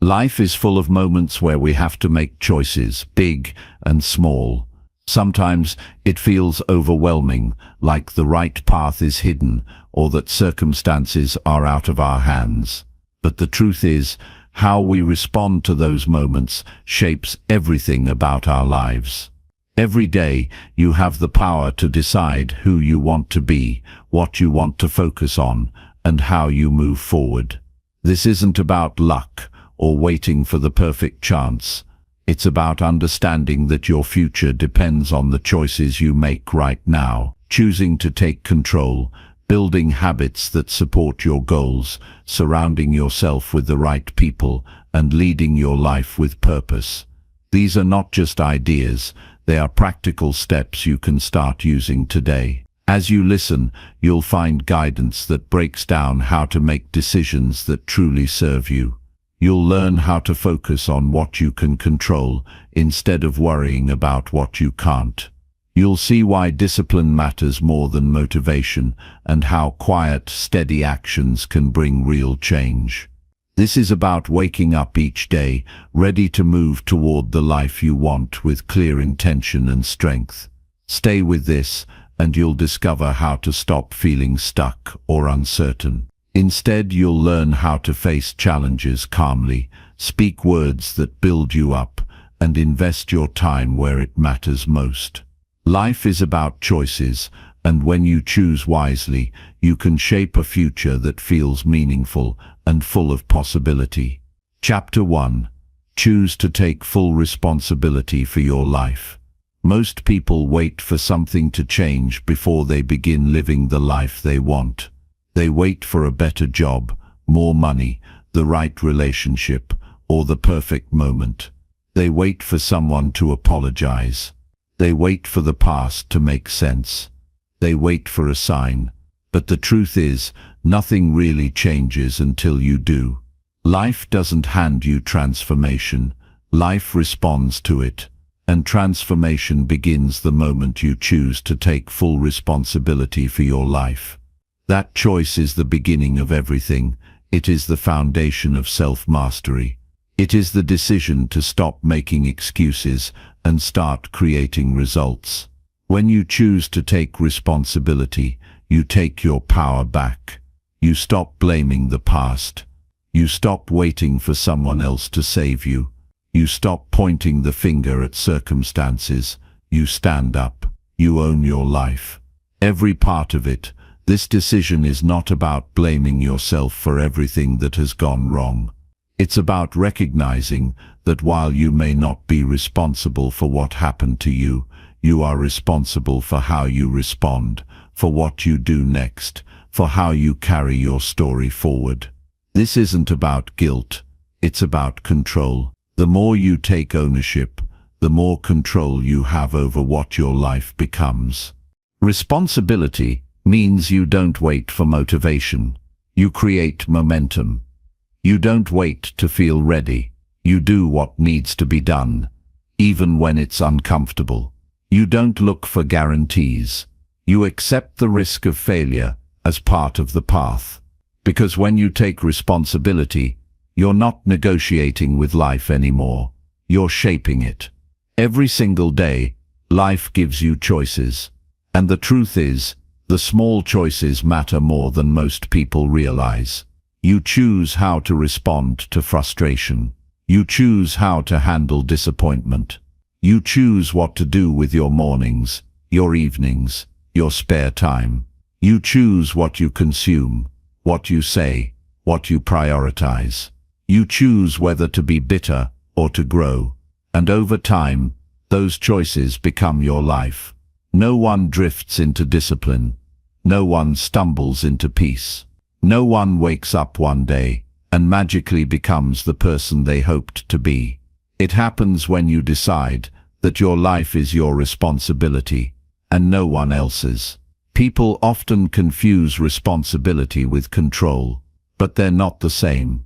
Life is full of moments where we have to make choices, big and small. Sometimes it feels overwhelming, like the right path is hidden or that circumstances are out of our hands. But the truth is, how we respond to those moments shapes everything about our lives. Every day, you have the power to decide who you want to be, what you want to focus on, and how you move forward. This isn't about luck or waiting for the perfect chance. It's about understanding that your future depends on the choices you make right now, choosing to take control, building habits that support your goals, surrounding yourself with the right people, and leading your life with purpose. These are not just ideas, they are practical steps you can start using today. As you listen, you'll find guidance that breaks down how to make decisions that truly serve you. You'll learn how to focus on what you can control instead of worrying about what you can't. You'll see why discipline matters more than motivation and how quiet, steady actions can bring real change. This is about waking up each day, ready to move toward the life you want with clear intention and strength. Stay with this, and you'll discover how to stop feeling stuck or uncertain. Instead, you'll learn how to face challenges calmly, speak words that build you up, and invest your time where it matters most. Life is about choices, and when you choose wisely, you can shape a future that feels meaningful and full of possibility. Chapter 1. Choose to take full responsibility for your life. Most people wait for something to change before they begin living the life they want. They wait for a better job, more money, the right relationship, or the perfect moment. They wait for someone to apologize. They wait for the past to make sense. They wait for a sign. But the truth is, nothing really changes until you do. Life doesn't hand you transformation. Life responds to it. And transformation begins the moment you choose to take full responsibility for your life. That choice is the beginning of everything. It is the foundation of self-mastery. It is the decision to stop making excuses and start creating results. When you choose to take responsibility, you take your power back. You stop blaming the past. You stop waiting for someone else to save you. You stop pointing the finger at circumstances. You stand up. You own your life. Every part of it. This decision is not about blaming yourself for everything that has gone wrong. It's about recognizing that while you may not be responsible for what happened to you, you are responsible for how you respond, for what you do next, for how you carry your story forward. This isn't about guilt, it's about control. The more you take ownership, the more control you have over what your life becomes. Responsibility means you don't wait for motivation. You create momentum. You don't wait to feel ready. You do what needs to be done, even when it's uncomfortable. You don't look for guarantees. You accept the risk of failure as part of the path. Because when you take responsibility, you're not negotiating with life anymore. You're shaping it. Every single day, life gives you choices. And the truth is, the small choices matter more than most people realize. You choose how to respond to frustration. You choose how to handle disappointment. You choose what to do with your mornings, your evenings, your spare time. You choose what you consume, what you say, what you prioritize. You choose whether to be bitter or to grow. And over time, those choices become your life. No one drifts into discipline. No one stumbles into peace. No one wakes up one day and magically becomes the person they hoped to be. It happens when you decide that your life is your responsibility and no one else's. People often confuse responsibility with control, but they're not the same.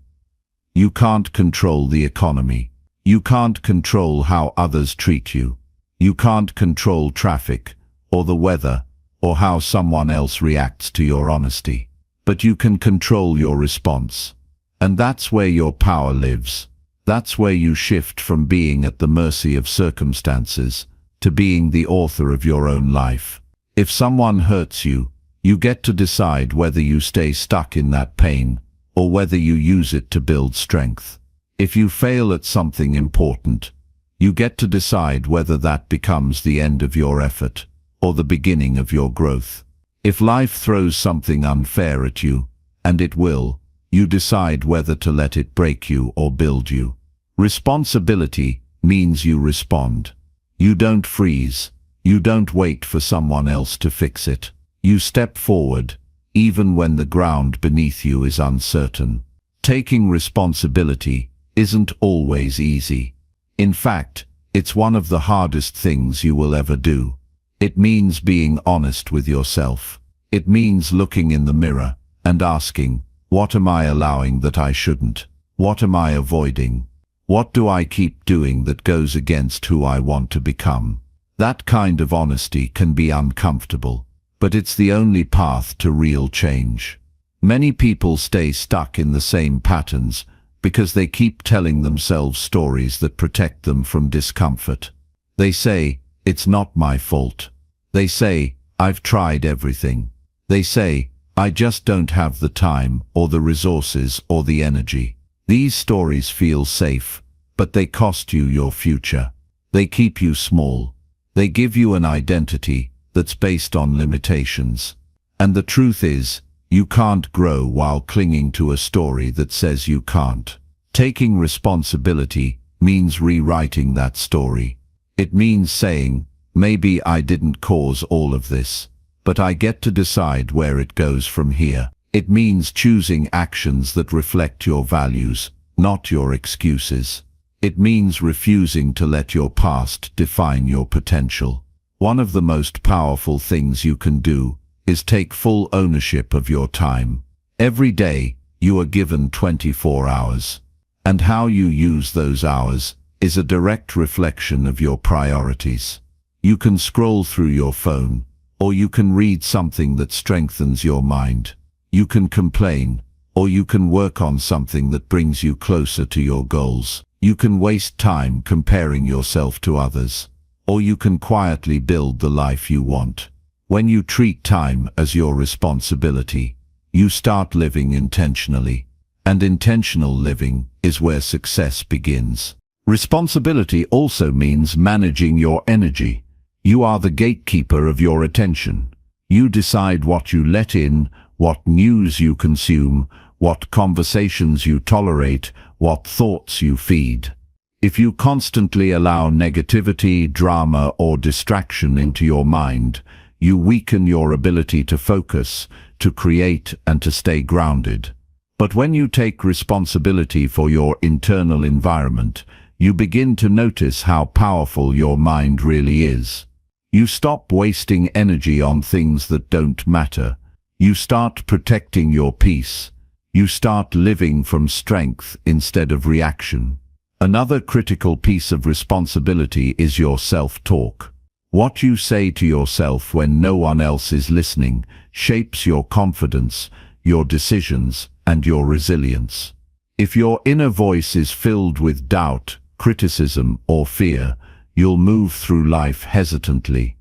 You can't control the economy. You can't control how others treat you. You can't control traffic or the weather or how someone else reacts to your honesty. But you can control your response. And that's where your power lives. That's where you shift from being at the mercy of circumstances to being the author of your own life. If someone hurts you, you get to decide whether you stay stuck in that pain or whether you use it to build strength. If you fail at something important, you get to decide whether that becomes the end of your effort or the beginning of your growth. If life throws something unfair at you, and it will, you decide whether to let it break you or build you. Responsibility means you respond. You don't freeze. You don't wait for someone else to fix it. You step forward, even when the ground beneath you is uncertain. Taking responsibility isn't always easy. In fact, it's one of the hardest things you will ever do. It means being honest with yourself. It means looking in the mirror and asking, what am I allowing that I shouldn't? What am I avoiding? What do I keep doing that goes against who I want to become? That kind of honesty can be uncomfortable, but it's the only path to real change. Many people stay stuck in the same patterns because they keep telling themselves stories that protect them from discomfort. They say, it's not my fault. They say, I've tried everything. They say, I just don't have the time or the resources or the energy. These stories feel safe, but they cost you your future. They keep you small. They give you an identity that's based on limitations. And the truth is, you can't grow while clinging to a story that says you can't. Taking responsibility means rewriting that story. It means saying, maybe I didn't cause all of this, but I get to decide where it goes from here. It means choosing actions that reflect your values, not your excuses. It means refusing to let your past define your potential. One of the most powerful things you can do is take full ownership of your time. Every day, you are given 24 hours. And how you use those hours is a direct reflection of your priorities. You can scroll through your phone, or you can read something that strengthens your mind. You can complain, or you can work on something that brings you closer to your goals. You can waste time comparing yourself to others, or you can quietly build the life you want. When you treat time as your responsibility, you start living intentionally, and intentional living is where success begins. Responsibility also means managing your energy. You are the gatekeeper of your attention. You decide what you let in, what news you consume, what conversations you tolerate, what thoughts you feed. If you constantly allow negativity, drama, or distraction into your mind, you weaken your ability to focus, to create, and to stay grounded. But when you take responsibility for your internal environment, you begin to notice how powerful your mind really is. You stop wasting energy on things that don't matter. You start protecting your peace. You start living from strength instead of reaction. Another critical piece of responsibility is your self-talk. What you say to yourself when no one else is listening shapes your confidence, your decisions, and your resilience. If your inner voice is filled with doubt, criticism, or fear, you'll move through life hesitantly.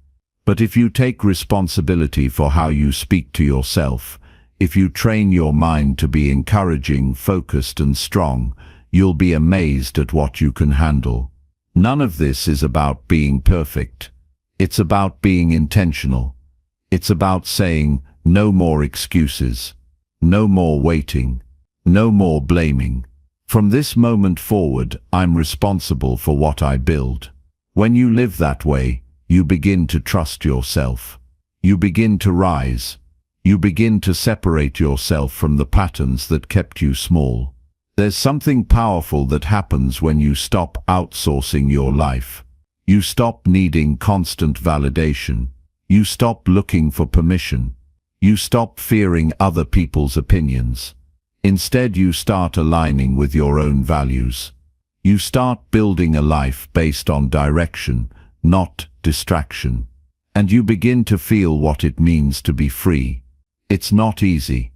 But if you take responsibility for how you speak to yourself, if you train your mind to be encouraging, focused, and strong, you'll be amazed at what you can handle. None of this is about being perfect. It's about being intentional. It's about saying, no more excuses. No more waiting. No more blaming. From this moment forward, I'm responsible for what I build. When you live that way, you begin to trust yourself. You begin to rise. You begin to separate yourself from the patterns that kept you small. There's something powerful that happens when you stop outsourcing your life. You stop needing constant validation. You stop looking for permission. You stop fearing other people's opinions. Instead, you start aligning with your own values. You start building a life based on direction, not distraction. And you begin to feel what it means to be free. It's not easy.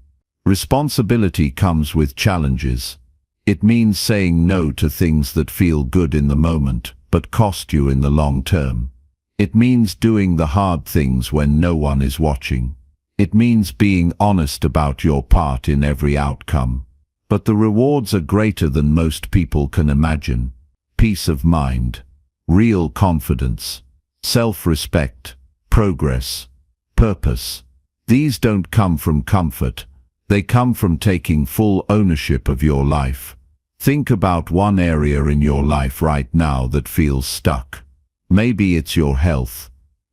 Responsibility comes with challenges. It means saying no to things that feel good in the moment, but cost you in the long term. It means doing the hard things when no one is watching. It means being honest about your part in every outcome. But the rewards are greater than most people can imagine. Peace of mind, real confidence, self-respect, progress, purpose. These don't come from comfort. They come from taking full ownership of your life. Think about one area in your life right now that feels stuck. Maybe it's your health.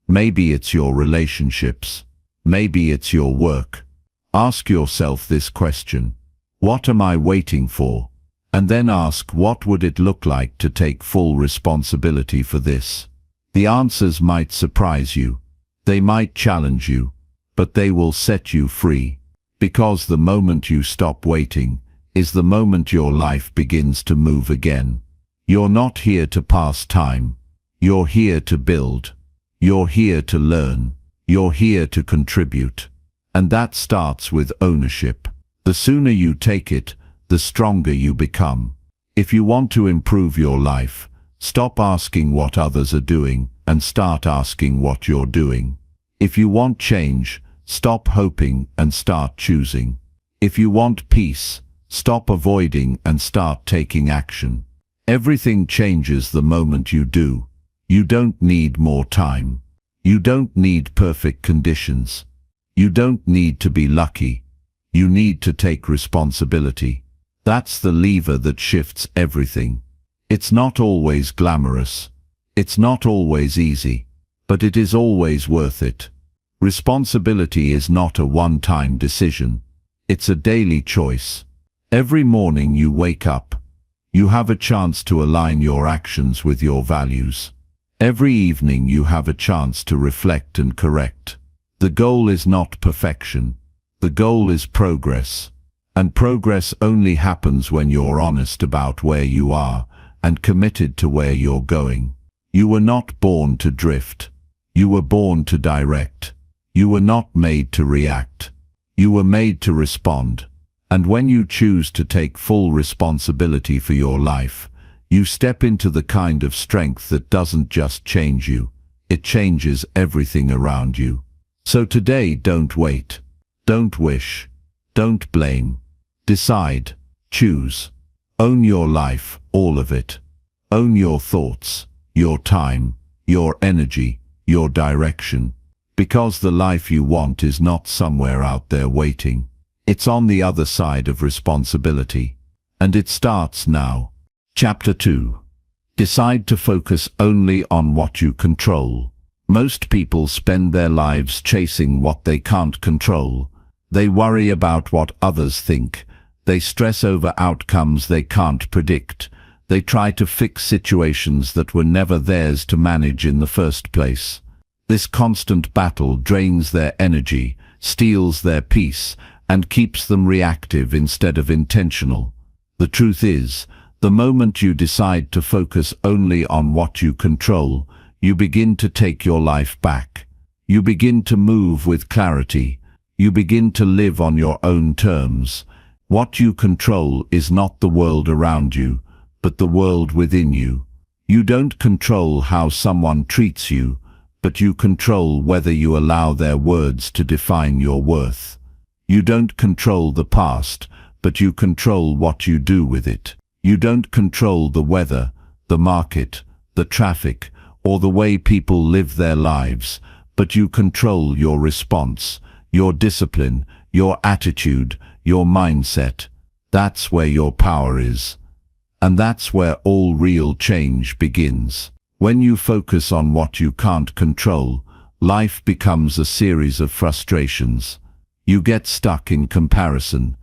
Maybe it's your relationships. Maybe it's your work. Ask yourself this question. What am I waiting for? And then ask, what would it look like to take full responsibility for this? The answers might surprise you. They might challenge you, but they will set you free. Because the moment you stop waiting is the moment your life begins to move again. You're not here to pass time. You're here to build. You're here to learn. You're here to contribute. And that starts with ownership. The sooner you take it, the stronger you become. If you want to improve your life, stop asking what others are doing and start asking what you're doing. If you want change, stop hoping and start choosing. If you want peace, stop avoiding and start taking action. Everything changes the moment you do. You don't need more time. You don't need perfect conditions. You don't need to be lucky. You need to take responsibility. That's the lever that shifts everything. It's not always glamorous. It's not always easy. But it is always worth it. Responsibility is not a one-time decision. It's a daily choice. Every morning you wake up, you have a chance to align your actions with your values. Every evening you have a chance to reflect and correct. The goal is not perfection. The goal is progress. And progress only happens when you're honest about where you are and committed to where you're going. You were not born to drift. You were born to direct. You were not made to react. You were made to respond. And when you choose to take full responsibility for your life, you step into the kind of strength that doesn't just change you, it changes everything around you. So today, don't wait. Don't wish. Don't blame. Decide. Choose. Own your life, all of it. Own your thoughts, your time, your energy, your direction. Because the life you want is not somewhere out there waiting. It's on the other side of responsibility. And it starts now. Chapter 2. Decide to focus only on what you control. Most people spend their lives chasing what they can't control. They worry about what others think. They stress over outcomes they can't predict. They try to fix situations that were never theirs to manage in the first place. This constant battle drains their energy, steals their peace, and keeps them reactive instead of intentional. The truth is, the moment you decide to focus only on what you control, you begin to take your life back. You begin to move with clarity. You begin to live on your own terms. What you control is not the world around you, but the world within you. You don't control how someone treats you, but you control whether you allow their words to define your worth. You don't control the past, but you control what you do with it. You don't control the weather, the market, the traffic, or the way people live their lives, but you control your response, your discipline, your attitude, your mindset. That's where your power is. And that's where all real change begins. When you focus on what you can't control, life becomes a series of frustrations. You get stuck in comparison.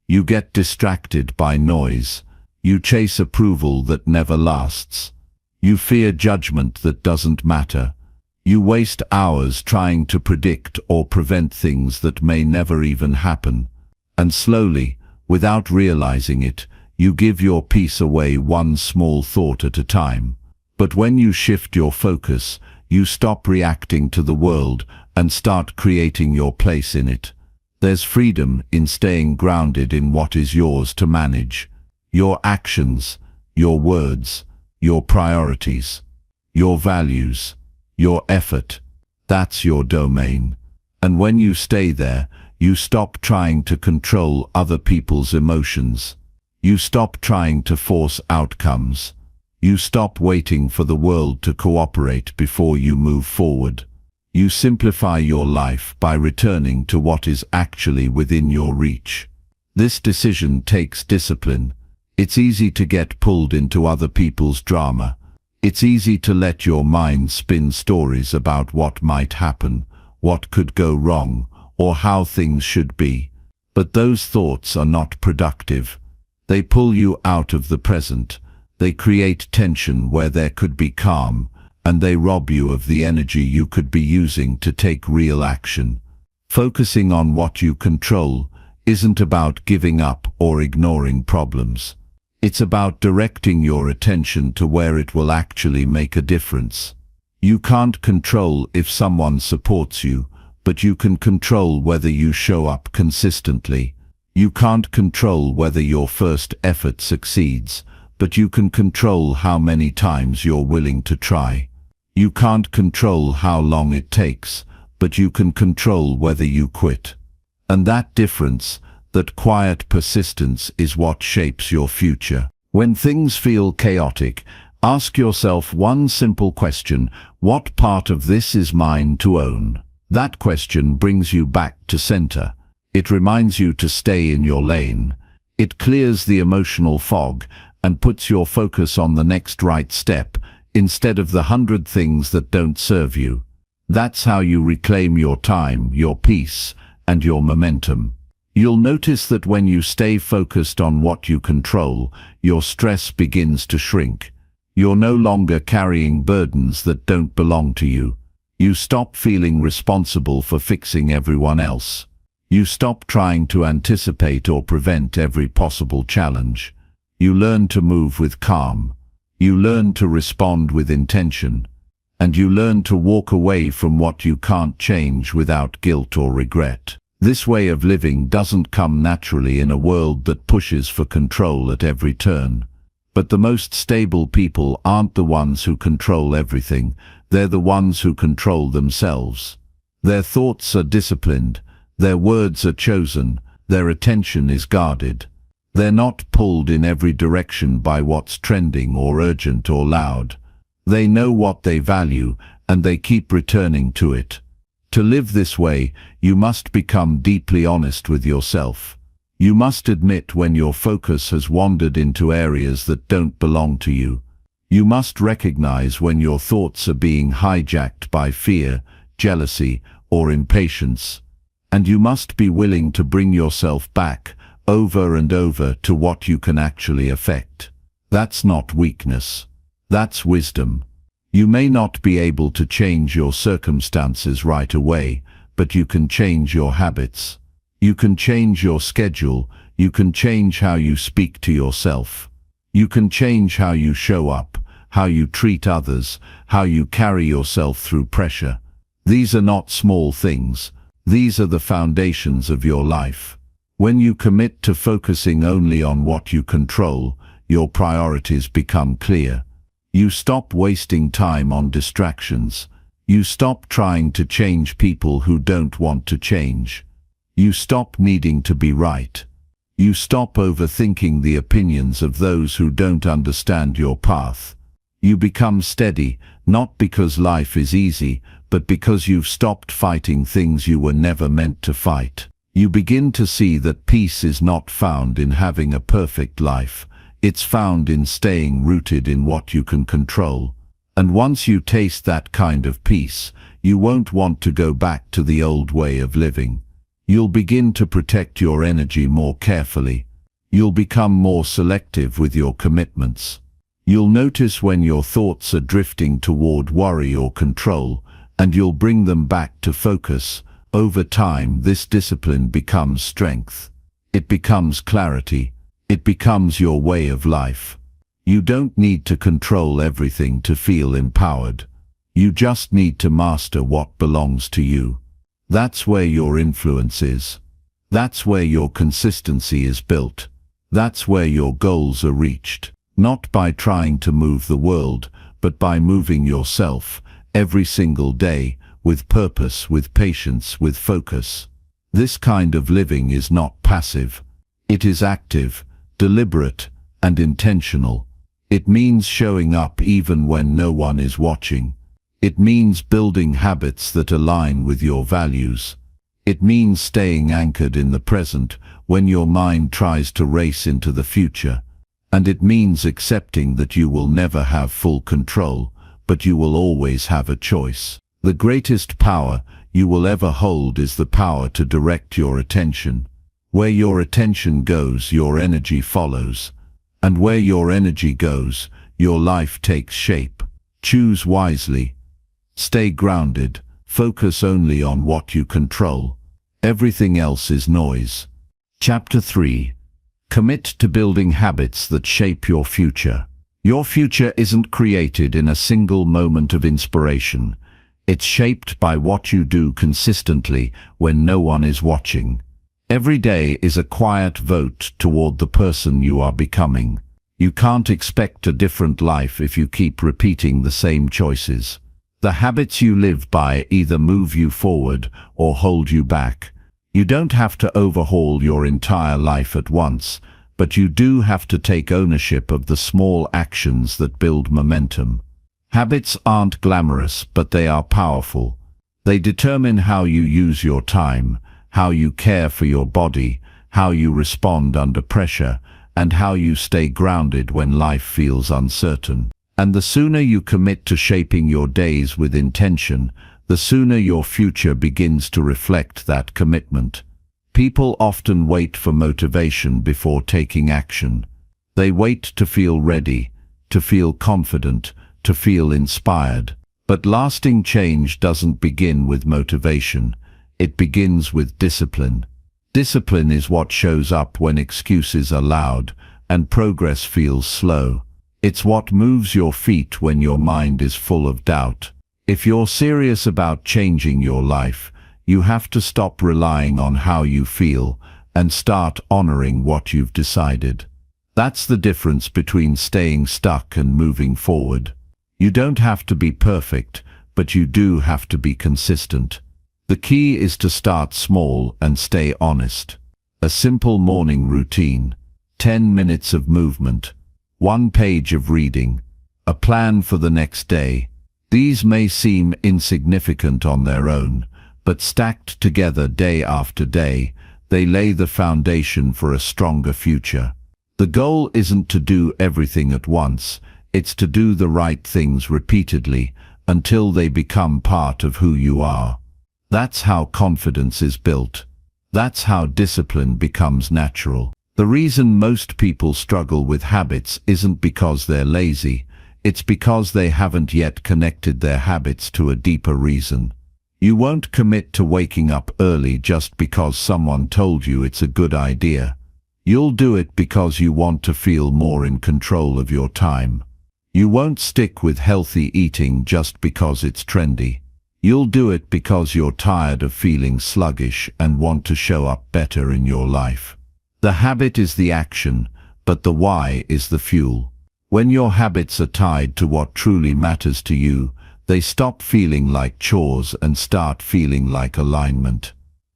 You get distracted by noise. You chase approval that never lasts. You fear judgment that doesn't matter. You waste hours trying to predict or prevent things that may never even happen. And slowly, without realizing it, you give your peace away one small thought at a time. But when you shift your focus, you stop reacting to the world and start creating your place in it. There's freedom in staying grounded in what is yours to manage. Your actions, your words, your priorities, your values, your effort. That's your domain. And when you stay there, you stop trying to control other people's emotions. You stop trying to force outcomes. You stop waiting for the world to cooperate before you move forward. You simplify your life by returning to what is actually within your reach. This decision takes discipline. It's easy to get pulled into other people's drama. It's easy to let your mind spin stories about what might happen, what could go wrong, or how things should be. But those thoughts are not productive. They pull you out of the present. They create tension where there could be calm, and they rob you of the energy you could be using to take real action. Focusing on what you control isn't about giving up or ignoring problems. It's about directing your attention to where it will actually make a difference. You can't control if someone supports you, but you can control whether you show up consistently. You can't control whether your first effort succeeds, but you can control how many times you're willing to try. You can't control how long it takes, but you can control whether you quit. And that difference, that quiet persistence, is what shapes your future. When things feel chaotic, ask yourself one simple question: what part of this is mine to own? That question brings you back to center. It reminds you to stay in your lane. It clears the emotional fog and puts your focus on the next right step, instead of the 100 things that don't serve you. That's how you reclaim your time, your peace, and your momentum. You'll notice that when you stay focused on what you control, your stress begins to shrink. You're no longer carrying burdens that don't belong to you. You stop feeling responsible for fixing everyone else. You stop trying to anticipate or prevent every possible challenge. You learn to move with calm. You learn to respond with intention. And you learn to walk away from what you can't change without guilt or regret. This way of living doesn't come naturally in a world that pushes for control at every turn. But the most stable people aren't the ones who control everything. They're the ones who control themselves. Their thoughts are disciplined. Their words are chosen. Their attention is guarded. They're not pulled in every direction by what's trending or urgent or loud. They know what they value, and they keep returning to it. To live this way, you must become deeply honest with yourself. You must admit when your focus has wandered into areas that don't belong to you. You must recognize when your thoughts are being hijacked by fear, jealousy, or impatience. And you must be willing to bring yourself back, over and over, to what you can actually affect. That's not weakness. That's wisdom. You may not be able to change your circumstances right away, but you can change your habits. You can change your schedule. You can change how you speak to yourself. You can change how you show up, how you treat others, how you carry yourself through pressure. These are not small things. These are the foundations of your life. When you commit to focusing only on what you control, your priorities become clear. You stop wasting time on distractions. You stop trying to change people who don't want to change. You stop needing to be right. You stop overthinking the opinions of those who don't understand your path. You become steady, not because life is easy, but because you've stopped fighting things you were never meant to fight. You begin to see that peace is not found in having a perfect life. It's found in staying rooted in what you can control. And once you taste that kind of peace, you won't want to go back to the old way of living. You'll begin to protect your energy more carefully. You'll become more selective with your commitments. You'll notice when your thoughts are drifting toward worry or control, and you'll bring them back to focus. Over time, this discipline becomes strength. It becomes clarity. It becomes your way of life. You don't need to control everything to feel empowered. You just need to master what belongs to you. That's where your influence is. That's where your consistency is built. That's where your goals are reached. Not by trying to move the world, but by moving yourself, every single day, with purpose, with patience, with focus. This kind of living is not passive. It is active, deliberate, and intentional. It means showing up even when no one is watching. It means building habits that align with your values. It means staying anchored in the present when your mind tries to race into the future. And it means accepting that you will never have full control, but you will always have a choice. The greatest power you will ever hold is the power to direct your attention. Where your attention goes, your energy follows. And where your energy goes, your life takes shape. Choose wisely. Stay grounded. Focus only on what you control. Everything else is noise. Chapter 3. Commit to building habits that shape your future. Your future isn't created in a single moment of inspiration. It's shaped by what you do consistently when no one is watching. Every day is a quiet vote toward the person you are becoming. You can't expect a different life if you keep repeating the same choices. The habits you live by either move you forward or hold you back. You don't have to overhaul your entire life at once, but you do have to take ownership of the small actions that build momentum. Habits aren't glamorous, but they are powerful. They determine how you use your time, how you care for your body, how you respond under pressure, and how you stay grounded when life feels uncertain. And the sooner you commit to shaping your days with intention, the sooner your future begins to reflect that commitment. People often wait for motivation before taking action. They wait to feel ready, to feel confident, to feel inspired. But lasting change doesn't begin with motivation. It begins with discipline. Discipline is what shows up when excuses are loud and progress feels slow. It's what moves your feet when your mind is full of doubt. If you're serious about changing your life, you have to stop relying on how you feel and start honoring what you've decided. That's the difference between staying stuck and moving forward. You don't have to be perfect, but you do have to be consistent. The key is to start small and stay honest. A simple morning routine, 10 minutes of movement, 1 page of reading, a plan for the next day. These may seem insignificant on their own, but stacked together day after day, they lay the foundation for a stronger future. The goal isn't to do everything at once, it's to do the right things repeatedly until they become part of who you are. That's how confidence is built. That's how discipline becomes natural. The reason most people struggle with habits isn't because they're lazy, it's because they haven't yet connected their habits to a deeper reason. You won't commit to waking up early just because someone told you it's a good idea. You'll do it because you want to feel more in control of your time. You won't stick with healthy eating just because it's trendy. You'll do it because you're tired of feeling sluggish and want to show up better in your life. The habit is the action, but the why is the fuel. When your habits are tied to what truly matters to you, they stop feeling like chores and start feeling like alignment.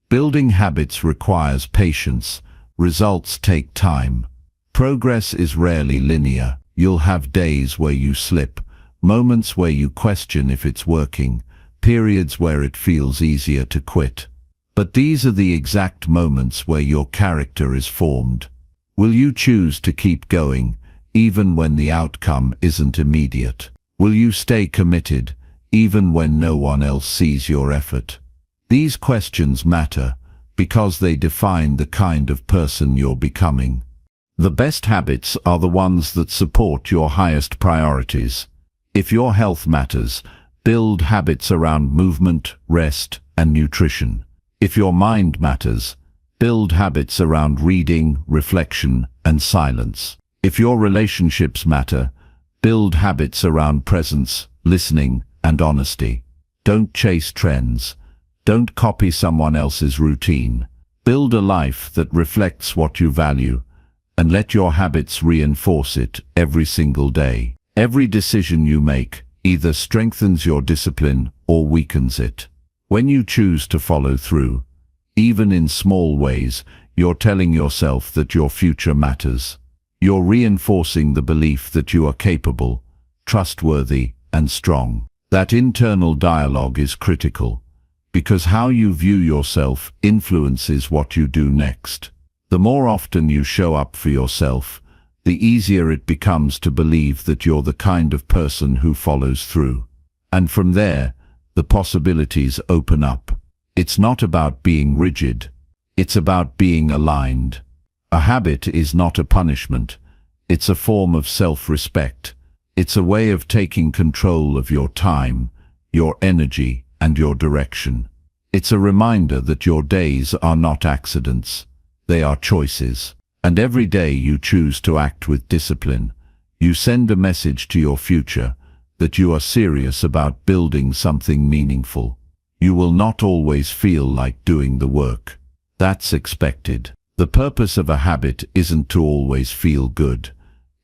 Building habits requires patience. Results take time. Progress is rarely linear. You'll have days where you slip, moments where you question if it's working, periods where it feels easier to quit. But these are the exact moments where your character is formed. Will you choose to keep going, even when the outcome isn't immediate? Will you stay committed, even when no one else sees your effort? These questions matter because they define the kind of person you're becoming. The best habits are the ones that support your highest priorities. If your health matters, build habits around movement, rest, and nutrition. If your mind matters, build habits around reading, reflection, and silence. If your relationships matter, build habits around presence, listening, and honesty. Don't chase trends. Don't copy someone else's routine. Build a life that reflects what you value, and let your habits reinforce it every single day. Every decision you make either strengthens your discipline or weakens it. When you choose to follow through, even in small ways, you're telling yourself that your future matters. You're reinforcing the belief that you are capable, trustworthy, and strong. That internal dialogue is critical, because how you view yourself influences what you do next. The more often you show up for yourself, the easier it becomes to believe that you're the kind of person who follows through. And from there, the possibilities open up. It's not about being rigid. It's about being aligned. A habit is not a punishment. It's a form of self-respect. It's a way of taking control of your time, your energy, and your direction. It's a reminder that your days are not accidents. They are choices. And every day you choose to act with discipline, you send a message to your future that you are serious about building something meaningful. You will not always feel like doing the work. That's expected. The purpose of a habit isn't to always feel good.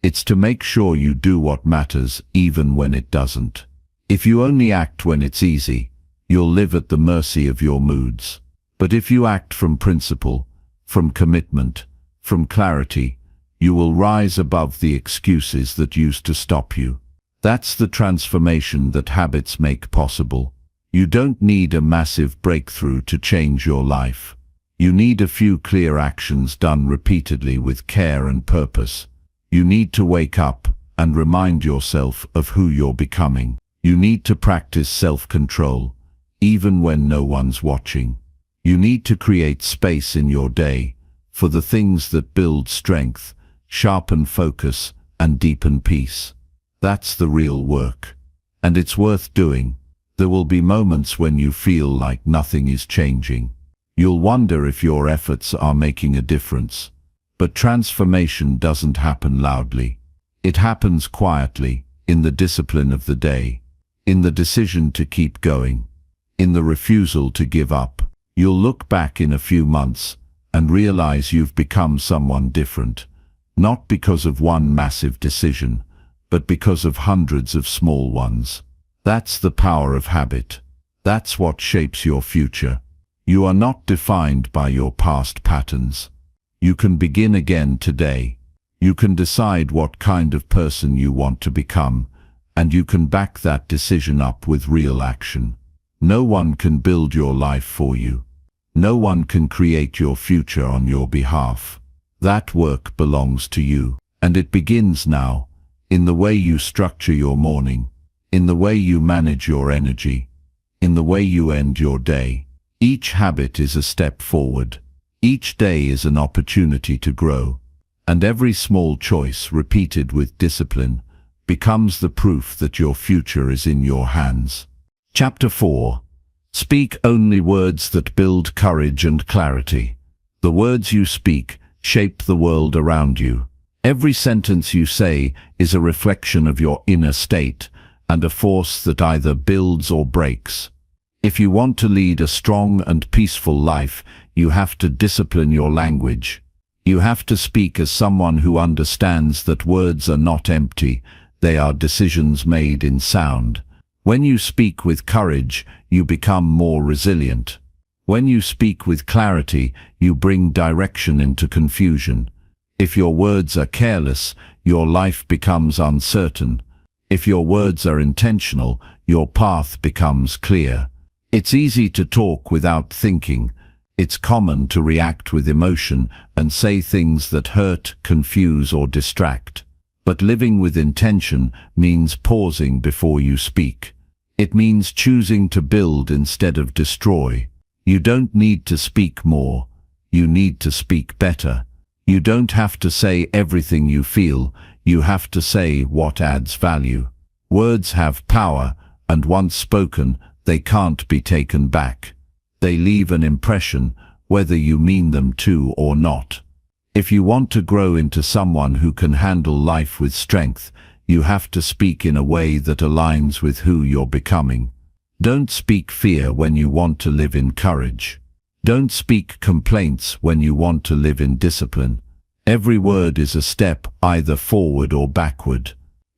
It's to make sure you do what matters even when it doesn't. If you only act when it's easy, you'll live at the mercy of your moods. But if you act from principle, from commitment, from clarity, you will rise above the excuses that used to stop you. That's the transformation that habits make possible. You don't need a massive breakthrough to change your life. You need a few clear actions done repeatedly with care and purpose. You need to wake up and remind yourself of who you're becoming. You need to practice self-control, even when no one's watching. You need to create space in your day for the things that build strength, sharpen focus, and deepen peace. That's the real work. And it's worth doing. There will be moments when you feel like nothing is changing. You'll wonder if your efforts are making a difference. But transformation doesn't happen loudly. It happens quietly, in the discipline of the day, in the decision to keep going, in the refusal to give up. You'll look back in a few months and realize you've become someone different, not because of one massive decision, but because of hundreds of small ones. That's the power of habit. That's what shapes your future. You are not defined by your past patterns. You can begin again today. You can decide what kind of person you want to become, and you can back that decision up with real action. No one can build your life for you. No one can create your future on your behalf. That work belongs to you, and it begins now, in the way you structure your morning, in the way you manage your energy, in the way you end your day. Each habit is a step forward. Each day is an opportunity to grow, and every small choice repeated with discipline becomes the proof that your future is in your hands. Chapter 4. Speak only words that build courage and clarity. The words you speak shape the world around you. Every sentence you say is a reflection of your inner state and a force that either builds or breaks. If you want to lead a strong and peaceful life, you have to discipline your language. You have to speak as someone who understands that words are not empty, they are decisions made in sound. When you speak with courage, you become more resilient. When you speak with clarity, you bring direction into confusion. If your words are careless, your life becomes uncertain. If your words are intentional, your path becomes clear. It's easy to talk without thinking. It's common to react with emotion and say things that hurt, confuse, or distract. But living with intention means pausing before you speak. It means choosing to build instead of destroy. You don't need to speak more. You need to speak better. You don't have to say everything you feel. You have to say what adds value. Words have power, and once spoken, they can't be taken back. They leave an impression, whether you mean them to or not. If you want to grow into someone who can handle life with strength, you have to speak in a way that aligns with who you're becoming. Don't speak fear when you want to live in courage. Don't speak complaints when you want to live in discipline. Every word is a step either forward or backward.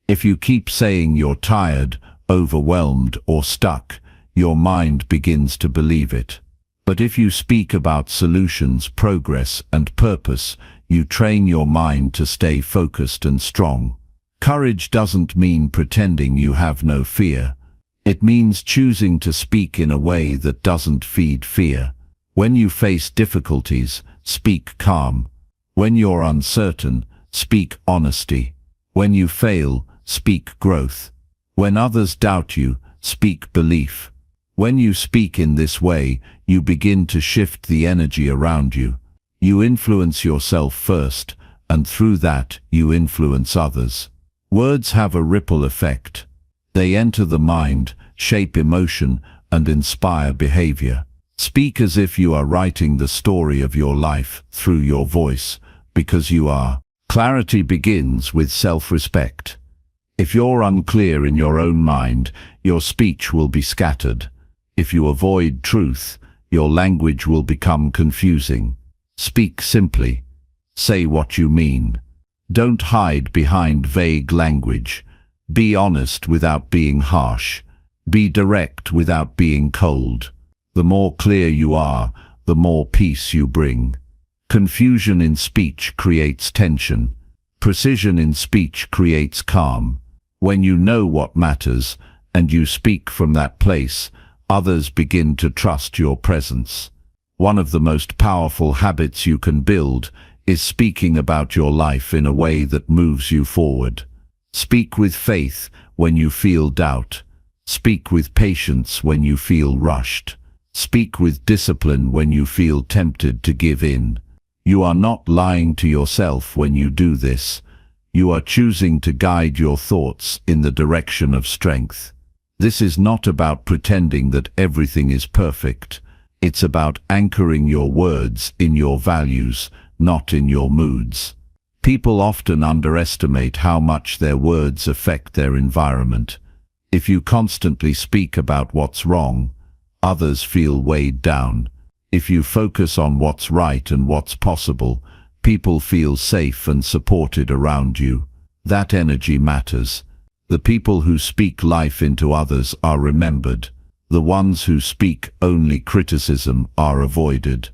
If you keep saying you're tired, overwhelmed, or stuck, your mind begins to believe it. But if you speak about solutions, progress, and purpose, you train your mind to stay focused and strong. Courage doesn't mean pretending you have no fear. It means choosing to speak in a way that doesn't feed fear. When you face difficulties, speak calm. When you're uncertain, speak honesty. When you fail, speak growth. When others doubt you, speak belief. When you speak in this way, you begin to shift the energy around you. You influence yourself first, and through that, you influence others. Words have a ripple effect. They enter the mind, shape emotion, and inspire behavior. Speak as if you are writing the story of your life through your voice, because you are. Clarity begins with self-respect. If you're unclear in your own mind, your speech will be scattered. If you avoid truth, your language will become confusing. Speak simply. Say what you mean. Don't hide behind vague language. Be honest without being harsh. Be direct without being cold. The more clear you are, the more peace you bring. Confusion in speech creates tension. Precision in speech creates calm. When you know what matters, and you speak from that place, others begin to trust your presence. One of the most powerful habits you can build is speaking about your life in a way that moves you forward. Speak with faith when you feel doubt. Speak with patience when you feel rushed. Speak with discipline when you feel tempted to give in. You are not lying to yourself when you do this. You are choosing to guide your thoughts in the direction of strength. This is not about pretending that everything is perfect. It's about anchoring your words in your values, not in your moods. People often underestimate how much their words affect their environment. If you constantly speak about what's wrong, others feel weighed down. If you focus on what's right and what's possible, people feel safe and supported around you. That energy matters. The people who speak life into others are remembered. The ones who speak only criticism are avoided.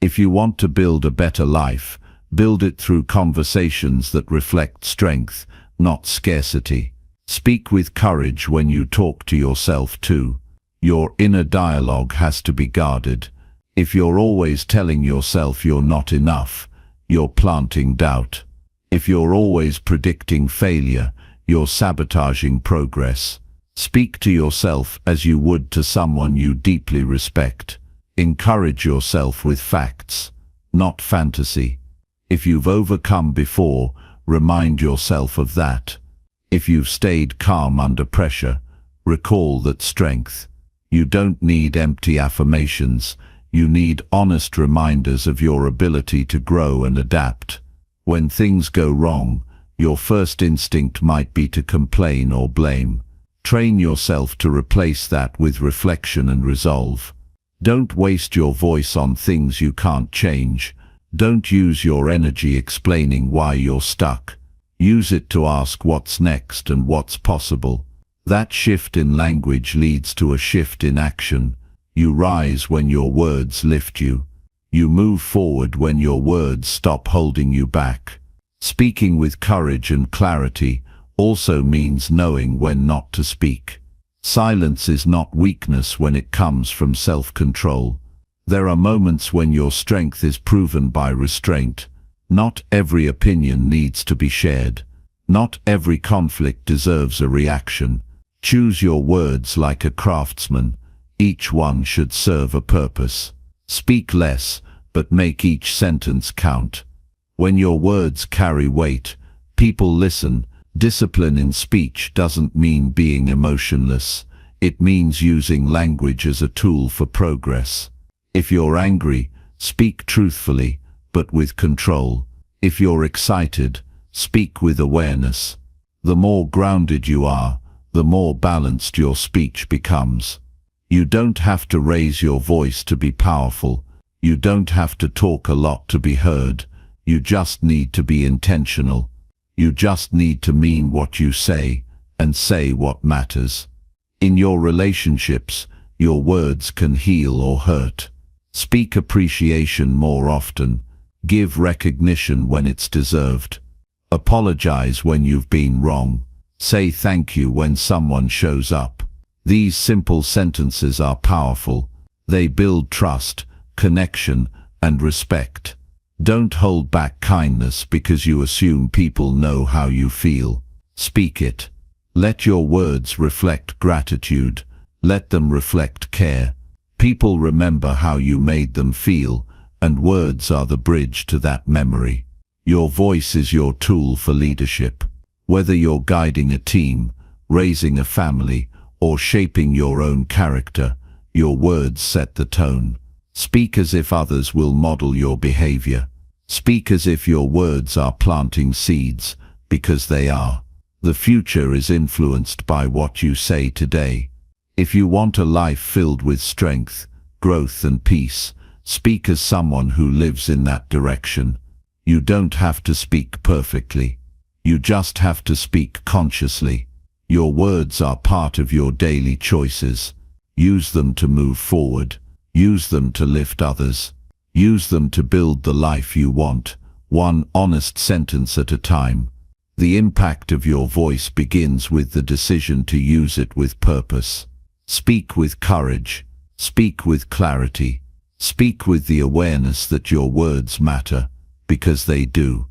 If you want to build a better life, build it through conversations that reflect strength, not scarcity. Speak with courage when you talk to yourself too. Your inner dialogue has to be guarded. If you're always telling yourself you're not enough, you're planting doubt. If you're always predicting failure, you're sabotaging progress. Speak to yourself as you would to someone you deeply respect. Encourage yourself with facts, not fantasy. If you've overcome before, remind yourself of that. If you've stayed calm under pressure, recall that strength. You don't need empty affirmations. You need honest reminders of your ability to grow and adapt. When things go wrong, your first instinct might be to complain or blame. Train yourself to replace that with reflection and resolve. Don't waste your voice on things you can't change. Don't use your energy explaining why you're stuck. Use it to ask what's next and what's possible. That shift in language leads to a shift in action. You rise when your words lift you. You move forward when your words stop holding you back. Speaking with courage and clarity also means knowing when not to speak. Silence is not weakness when it comes from self-control. There are moments when your strength is proven by restraint. Not every opinion needs to be shared. Not every conflict deserves a reaction. Choose your words like a craftsman. Each one should serve a purpose. Speak less, but make each sentence count. When your words carry weight, people listen. Discipline in speech doesn't mean being emotionless. It means using language as a tool for progress. If you're angry, speak truthfully, but with control. If you're excited, speak with awareness. The more grounded you are, the more balanced your speech becomes. You don't have to raise your voice to be powerful. You don't have to talk a lot to be heard. You just need to be intentional. You just need to mean what you say and say what matters. In your relationships, your words can heal or hurt. Speak appreciation more often. Give recognition when it's deserved. Apologize when you've been wrong. Say thank you when someone shows up. These simple sentences are powerful. They build trust, connection, and respect. Don't hold back kindness because you assume people know how you feel. Speak it. Let your words reflect gratitude. Let them reflect care. People remember how you made them feel, and words are the bridge to that memory. Your voice is your tool for leadership. Whether you're guiding a team, raising a family, or shaping your own character, your words set the tone. Speak as if others will model your behavior. Speak as if your words are planting seeds, because they are. The future is influenced by what you say today. If you want a life filled with strength, growth and peace, speak as someone who lives in that direction. You don't have to speak perfectly. You just have to speak consciously. Your words are part of your daily choices. Use them to move forward. Use them to lift others. Use them to build the life you want, one honest sentence at a time. The impact of your voice begins with the decision to use it with purpose. Speak with courage. Speak with clarity. Speak with the awareness that your words matter, because they do.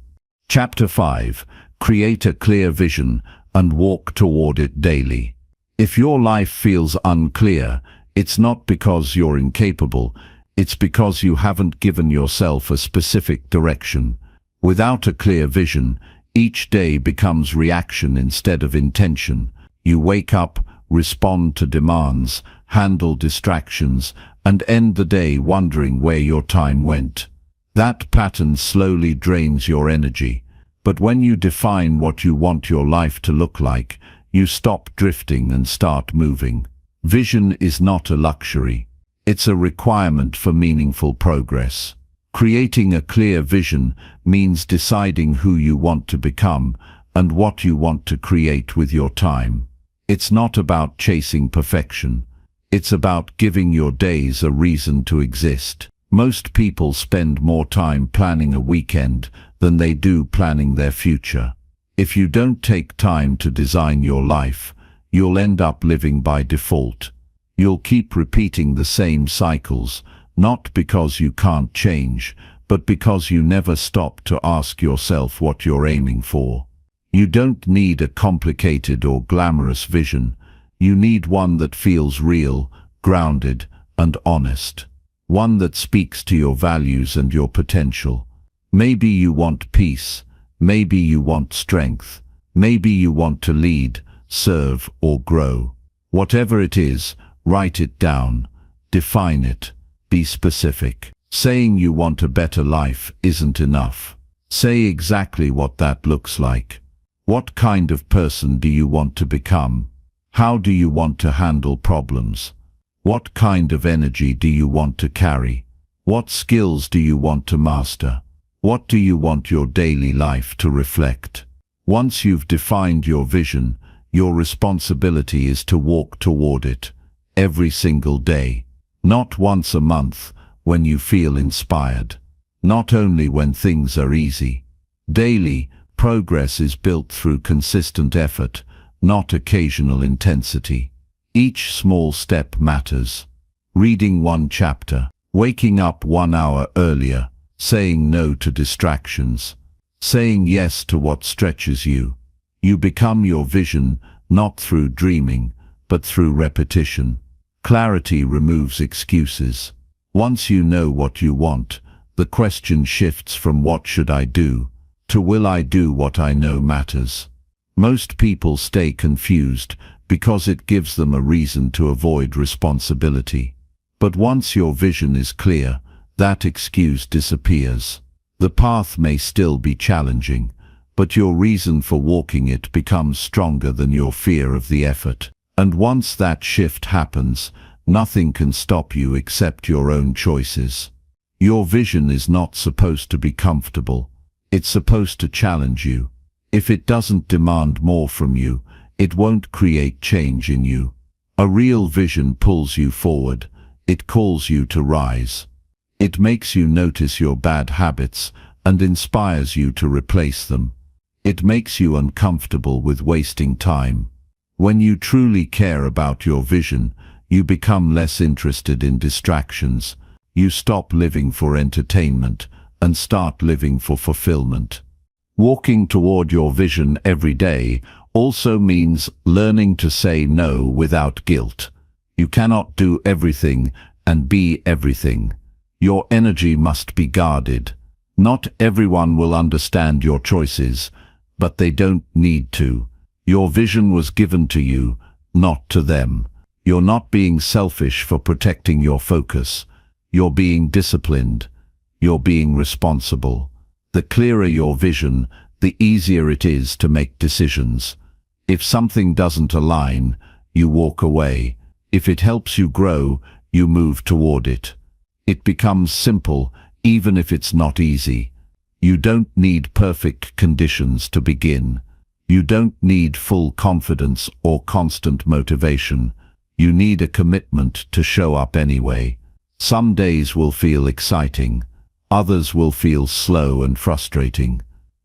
Chapter 5. Create a clear vision and walk toward it daily. If your life feels unclear, it's not because you're incapable, it's because you haven't given yourself a specific direction. Without a clear vision, each day becomes reaction instead of intention. You wake up, respond to demands, handle distractions, and end the day wondering where your time went. That pattern slowly drains your energy. But when you define what you want your life to look like, you stop drifting and start moving. Vision is not a luxury. It's a requirement for meaningful progress. Creating a clear vision means deciding who you want to become and what you want to create with your time. It's not about chasing perfection. It's about giving your days a reason to exist. Most people spend more time planning a weekend than they do planning their future. If you don't take time to design your life, you'll end up living by default. You'll keep repeating the same cycles, not because you can't change, but because you never stop to ask yourself what you're aiming for. You don't need a complicated or glamorous vision. You need one that feels real, grounded, and honest. One that speaks to your values and your potential. Maybe you want peace. Maybe you want strength. Maybe you want to lead, serve, or grow. Whatever it is, write it down. Define it. Be specific. Saying you want a better life isn't enough. Say exactly what that looks like. What kind of person do you want to become? How do you want to handle problems? What kind of energy do you want to carry? What skills do you want to master? What do you want your daily life to reflect? Once you've defined your vision, your responsibility is to walk toward it, every single day. Not once a month, when you feel inspired. Not only when things are easy. Daily, progress is built through consistent effort, not occasional intensity. Each small step matters. Reading one chapter, waking up 1 hour earlier, saying no to distractions, saying yes to what stretches you. You become your vision, not through dreaming, but through repetition. Clarity removes excuses. Once you know what you want, the question shifts from what should I do, to will I do what I know matters. Most people stay confused because it gives them a reason to avoid responsibility. But once your vision is clear, that excuse disappears. The path may still be challenging, but your reason for walking it becomes stronger than your fear of the effort. And once that shift happens, nothing can stop you except your own choices. Your vision is not supposed to be comfortable. It's supposed to challenge you. If it doesn't demand more from you, it won't create change in you. A real vision pulls you forward. It calls you to rise. It makes you notice your bad habits and inspires you to replace them. It makes you uncomfortable with wasting time. When you truly care about your vision, you become less interested in distractions. You stop living for entertainment and start living for fulfillment. Walking toward your vision every day also means learning to say no without guilt. You cannot do everything and be everything. Your energy must be guarded. Not everyone will understand your choices, but they don't need to. Your vision was given to you, not to them. You're not being selfish for protecting your focus. You're being disciplined. You're being responsible. The clearer your vision, the easier it is to make decisions. If something doesn't align, you walk away. If it helps you grow, you move toward it. It becomes simple, even if it's not easy. You don't need perfect conditions to begin. You don't need full confidence or constant motivation. You need a commitment to show up anyway. Some days will feel exciting. Others will feel slow and frustrating.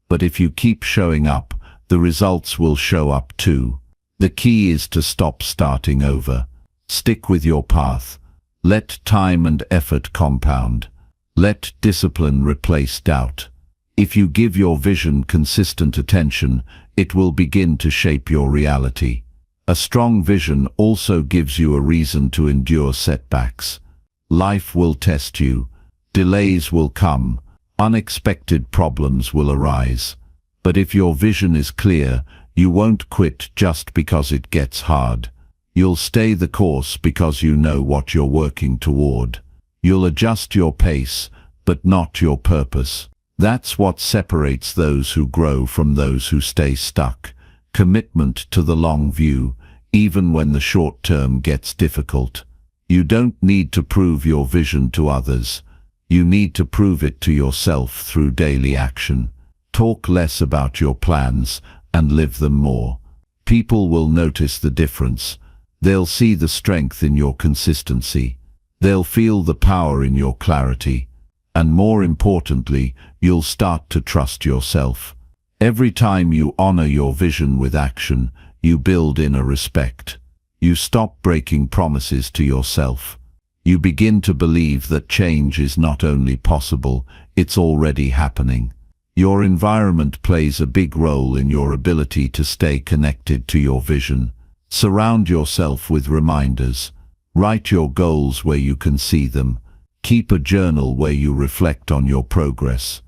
But if you keep showing up, the results will show up too. The key is to stop starting over. Stick with your path. Let time and effort compound. Let discipline replace doubt. If you give your vision consistent attention, it will begin to shape your reality. A strong vision also gives you a reason to endure setbacks. Life will test you. Delays will come. Unexpected problems will arise. But if your vision is clear, you won't quit just because it gets hard. You'll stay the course because you know what you're working toward. You'll adjust your pace, but not your purpose. That's what separates those who grow from those who stay stuck. Commitment to the long view, even when the short term gets difficult. You don't need to prove your vision to others. You need to prove it to yourself through daily action. Talk less about your plans and live them more. People will notice the difference. They'll see the strength in your consistency. They'll feel the power in your clarity. And more importantly, you'll start to trust yourself. Every time you honor your vision with action, you build inner respect. You stop breaking promises to yourself. You begin to believe that change is not only possible, it's already happening. Your environment plays a big role in your ability to stay connected to your vision. Surround yourself with reminders. Write your goals where you can see them. Keep a journal where you reflect on your progress.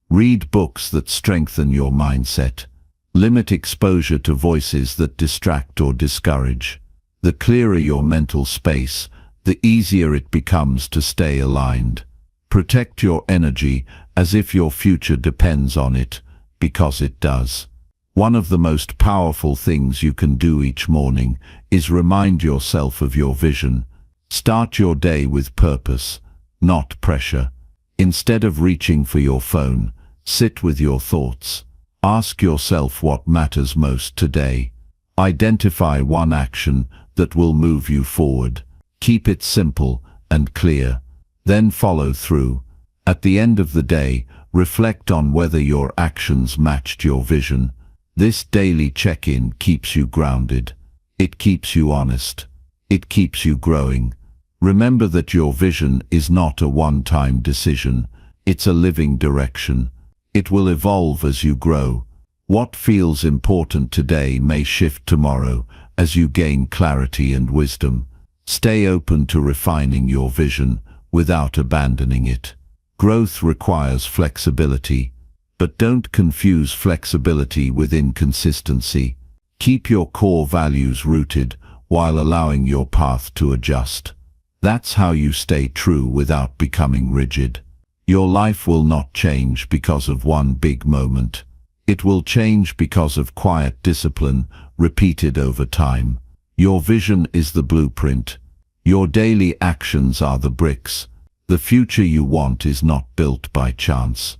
Read books that strengthen your mindset. Limit exposure to voices that distract or discourage. The clearer your mental space, the easier it becomes to stay aligned. Protect your energy as if your future depends on it, because it does. One of the most powerful things you can do each morning is remind yourself of your vision. Start your day with purpose, not pressure. Instead of reaching for your phone, sit with your thoughts. Ask yourself what matters most today. Identify one action that will move you forward. Keep it simple and clear. Then follow through. At the end of the day, reflect on whether your actions matched your vision. This daily check-in keeps you grounded. It keeps you honest. It keeps you growing. Remember that your vision is not a one-time decision. It's a living direction. It will evolve as you grow. What feels important today may shift tomorrow as you gain clarity and wisdom. Stay open to refining your vision without abandoning it. Growth requires flexibility, but don't confuse flexibility with inconsistency. Keep your core values rooted while allowing your path to adjust. That's how you stay true without becoming rigid. Your life will not change because of one big moment. It will change because of quiet discipline repeated over time. Your vision is the blueprint. Your daily actions are the bricks. The future you want is not built by chance.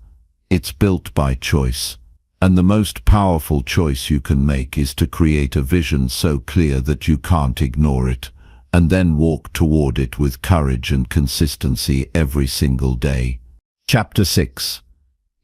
It's built by choice. And the most powerful choice you can make is to create a vision so clear that you can't ignore it, and then walk toward it with courage and consistency every single day. Chapter 6.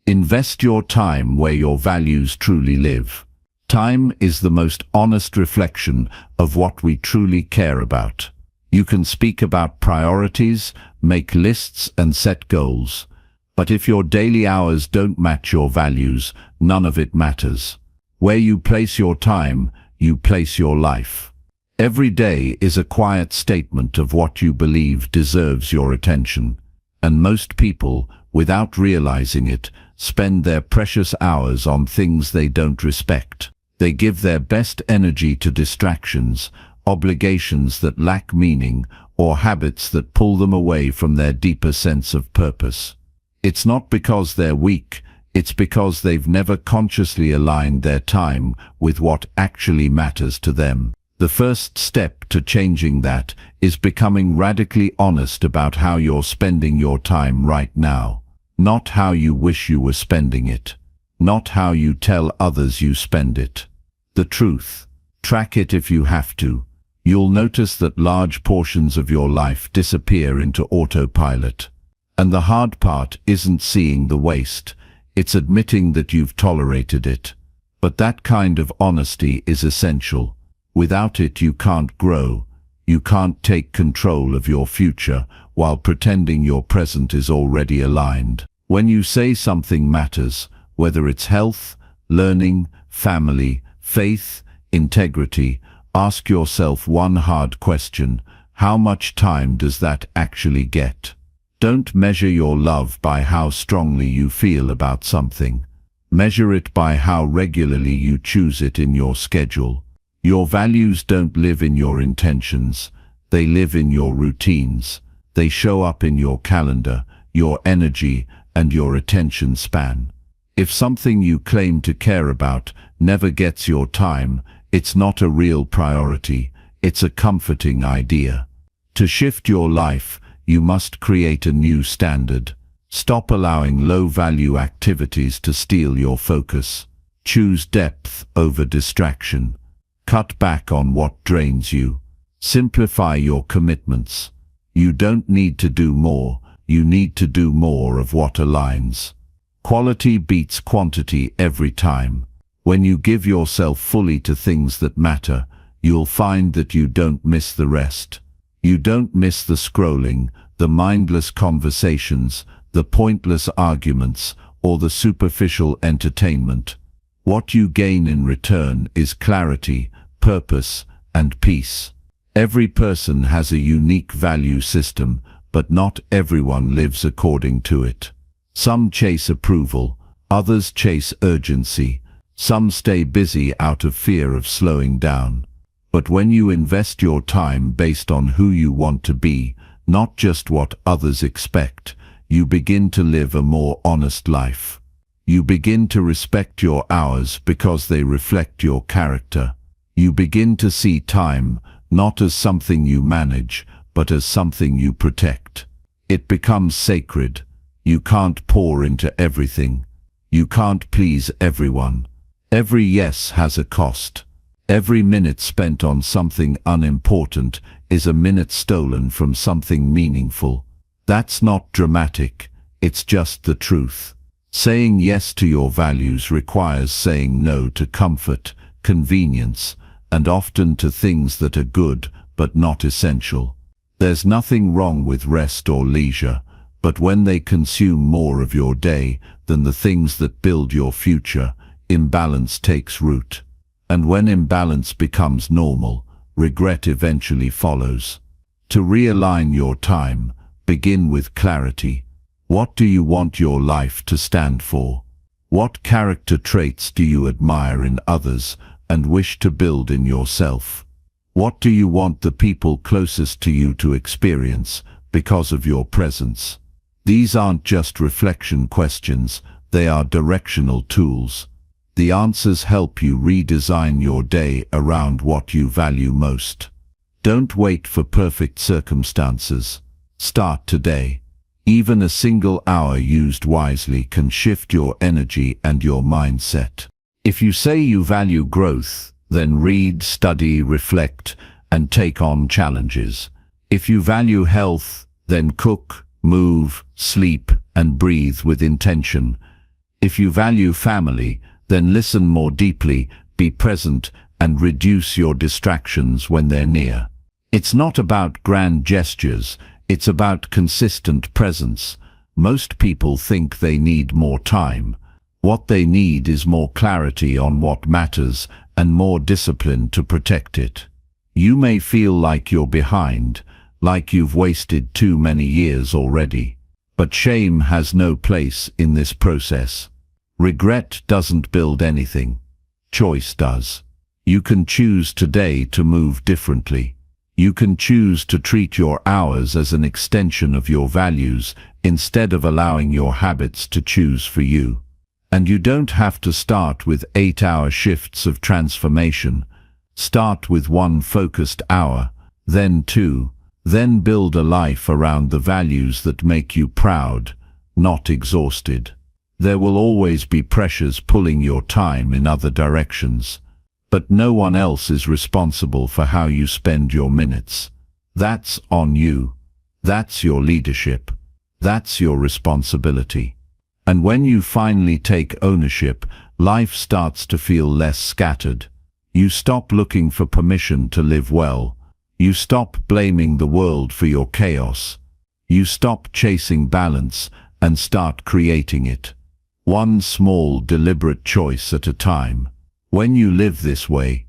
Invest your time where your values truly live. Time is the most honest reflection of what we truly care about. You can speak about priorities, make lists and set goals. But if your daily hours don't match your values, none of it matters. Where you place your time, you place your life. Every day is a quiet statement of what you believe deserves your attention. And most people, without realizing it, spend their precious hours on things they don't respect. They give their best energy to distractions, obligations that lack meaning, or habits that pull them away from their deeper sense of purpose. It's not because they're weak, it's because they've never consciously aligned their time with what actually matters to them. The first step to changing that is becoming radically honest about how you're spending your time right now. Not how you wish you were spending it. Not how you tell others you spend it. The truth. Track it if you have to. You'll notice that large portions of your life disappear into autopilot. And the hard part isn't seeing the waste, it's admitting that you've tolerated it. But that kind of honesty is essential. Without it you can't grow, you can't take control of your future while pretending your present is already aligned. When you say something matters, whether it's health, learning, family, faith, integrity, ask yourself one hard question: how much time does that actually get? Don't measure your love by how strongly you feel about something. Measure it by how regularly you choose it in your schedule. Your values don't live in your intentions, they live in your routines. They show up in your calendar, your energy, and your attention span. If something you claim to care about never gets your time, it's not a real priority, it's a comforting idea. To shift your life, you must create a new standard. Stop allowing low-value activities to steal your focus. Choose depth over distraction. Cut back on what drains you. Simplify your commitments. You don't need to do more, you need to do more of what aligns. Quality beats quantity every time. When you give yourself fully to things that matter, you'll find that you don't miss the rest. You don't miss the scrolling, the mindless conversations, the pointless arguments, or the superficial entertainment. What you gain in return is clarity, purpose, and peace. Every person has a unique value system, but not everyone lives according to it. Some chase approval, others chase urgency, some stay busy out of fear of slowing down. But when you invest your time based on who you want to be, not just what others expect, you begin to live a more honest life. You begin to respect your hours because they reflect your character. You begin to see time not as something you manage, but as something you protect. It becomes sacred. You can't pour into everything. You can't please everyone. Every yes has a cost. Every minute spent on something unimportant is a minute stolen from something meaningful. That's not dramatic, it's just the truth. Saying yes to your values requires saying no to comfort, convenience, and often to things that are good but not essential. There's nothing wrong with rest or leisure, but when they consume more of your day than the things that build your future, imbalance takes root. And when imbalance becomes normal, regret eventually follows. To realign your time, begin with clarity. What do you want your life to stand for? What character traits do you admire in others and wish to build in yourself? What do you want the people closest to you to experience because of your presence? These aren't just reflection questions, they are directional tools. The answers help you redesign your day around what you value most. Don't wait for perfect circumstances. Start today. Even a single hour used wisely can shift your energy and your mindset. If you say you value growth, then read, study, reflect, and take on challenges. If you value health, then cook, move, sleep, and breathe with intention. If you value family, then listen more deeply, be present, and reduce your distractions when they're near. It's not about grand gestures, it's about consistent presence. Most people think they need more time. What they need is more clarity on what matters and more discipline to protect it. You may feel like you're behind, like you've wasted too many years already. But shame has no place in this process. Regret doesn't build anything. Choice does. You can choose today to move differently. You can choose to treat your hours as an extension of your values instead of allowing your habits to choose for you. And you don't have to start with 8-hour shifts of transformation. Start with one focused hour, then 2, then build a life around the values that make you proud, not exhausted. There will always be pressures pulling your time in other directions. But no one else is responsible for how you spend your minutes. That's on you. That's your leadership. That's your responsibility. And when you finally take ownership, life starts to feel less scattered. You stop looking for permission to live well. You stop blaming the world for your chaos. You stop chasing balance and start creating it. One small, deliberate choice at a time. When you live this way,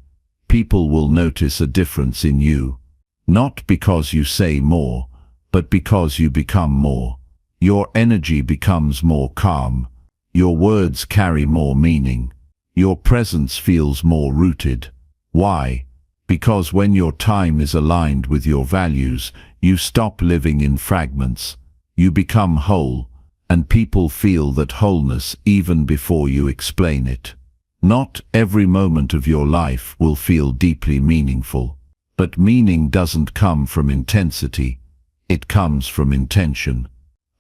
people will notice a difference in you. Not because you say more, but because you become more. Your energy becomes more calm. Your words carry more meaning. Your presence feels more rooted. Why? Because when your time is aligned with your values, you stop living in fragments. You become whole, and people feel that wholeness even before you explain it. Not every moment of your life will feel deeply meaningful, but meaning doesn't come from intensity. It comes from intention.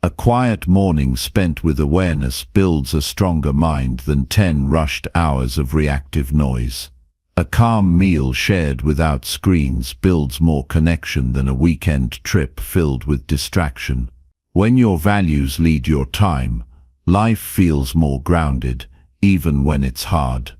A quiet morning spent with awareness builds a stronger mind than 10 rushed hours of reactive noise. A calm meal shared without screens builds more connection than a weekend trip filled with distraction. When your values lead your time, life feels more grounded, even when it's hard.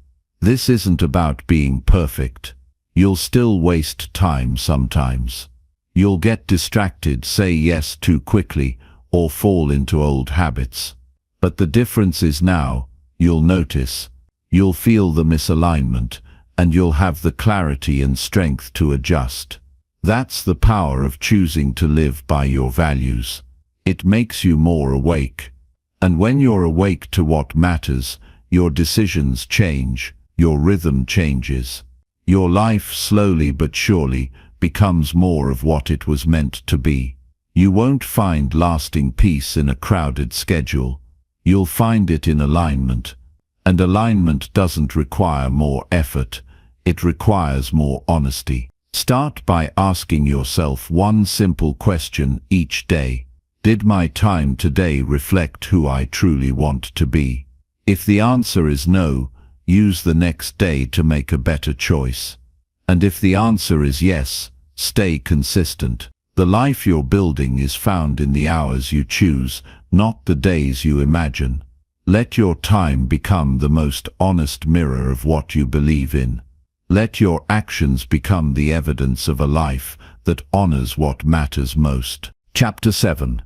This isn't about being perfect. You'll still waste time sometimes. You'll get distracted, say yes too quickly, or fall into old habits. But the difference is now, you'll notice, you'll feel the misalignment, and you'll have the clarity and strength to adjust. That's the power of choosing to live by your values. It makes you more awake. And when you're awake to what matters, your decisions change, your rhythm changes. Your life slowly but surely becomes more of what it was meant to be. You won't find lasting peace in a crowded schedule. You'll find it in alignment. And alignment doesn't require more effort, it requires more honesty. Start by asking yourself one simple question each day. Did my time today reflect who I truly want to be? If the answer is no, use the next day to make a better choice. And if the answer is yes, stay consistent. The life you're building is found in the hours you choose, not the days you imagine. Let your time become the most honest mirror of what you believe in. Let your actions become the evidence of a life that honors what matters most. Chapter 7.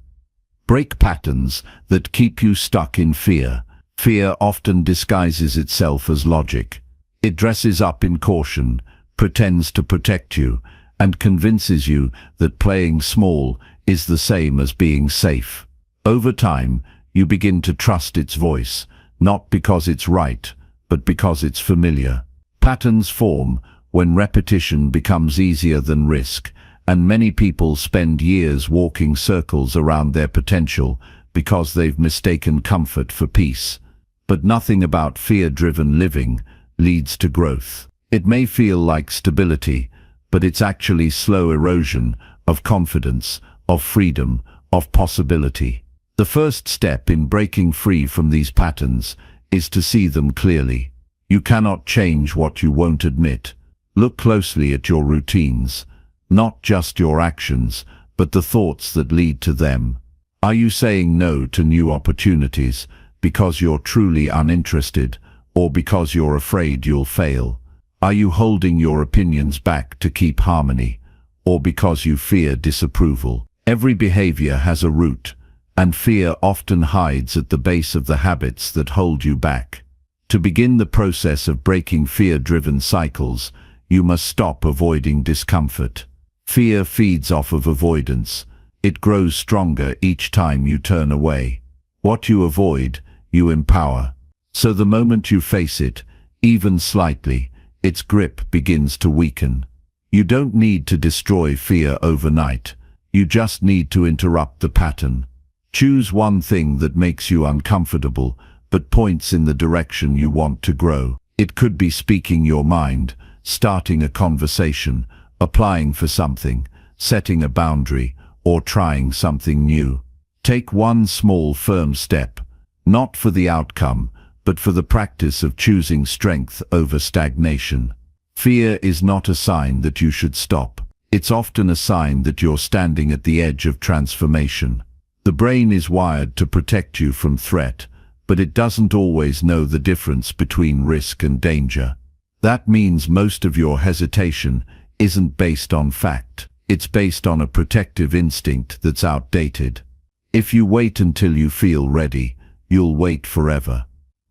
Break patterns that keep you stuck in fear. Fear often disguises itself as logic. It dresses up in caution, pretends to protect you, and convinces you that playing small is the same as being safe. Over time, you begin to trust its voice, not because it's right, but because it's familiar. Patterns form when repetition becomes easier than risk, and many people spend years walking circles around their potential because they've mistaken comfort for peace. But nothing about fear-driven living leads to growth. It may feel like stability, but it's actually slow erosion of confidence, of freedom, of possibility. The first step in breaking free from these patterns is to see them clearly. You cannot change what you won't admit. Look closely at your routines, not just your actions, but the thoughts that lead to them. Are you saying no to new opportunities because you're truly uninterested, or because you're afraid you'll fail? Are you holding your opinions back to keep harmony, or because you fear disapproval? Every behavior has a root, and fear often hides at the base of the habits that hold you back. To begin the process of breaking fear-driven cycles, you must stop avoiding discomfort. Fear feeds off of avoidance. It grows stronger each time you turn away. What you avoid, you empower. So the moment you face it, even slightly, its grip begins to weaken. You don't need to destroy fear overnight. You just need to interrupt the pattern. Choose one thing that makes you uncomfortable, but points in the direction you want to grow. It could be speaking your mind, starting a conversation, applying for something, setting a boundary, or trying something new. Take one small, firm step, not for the outcome, but for the practice of choosing strength over stagnation. Fear is not a sign that you should stop. It's often a sign that you're standing at the edge of transformation. The brain is wired to protect you from threat, but it doesn't always know the difference between risk and danger. That means most of your hesitation isn't based on fact. It's based on a protective instinct that's outdated. If you wait until you feel ready, you'll wait forever.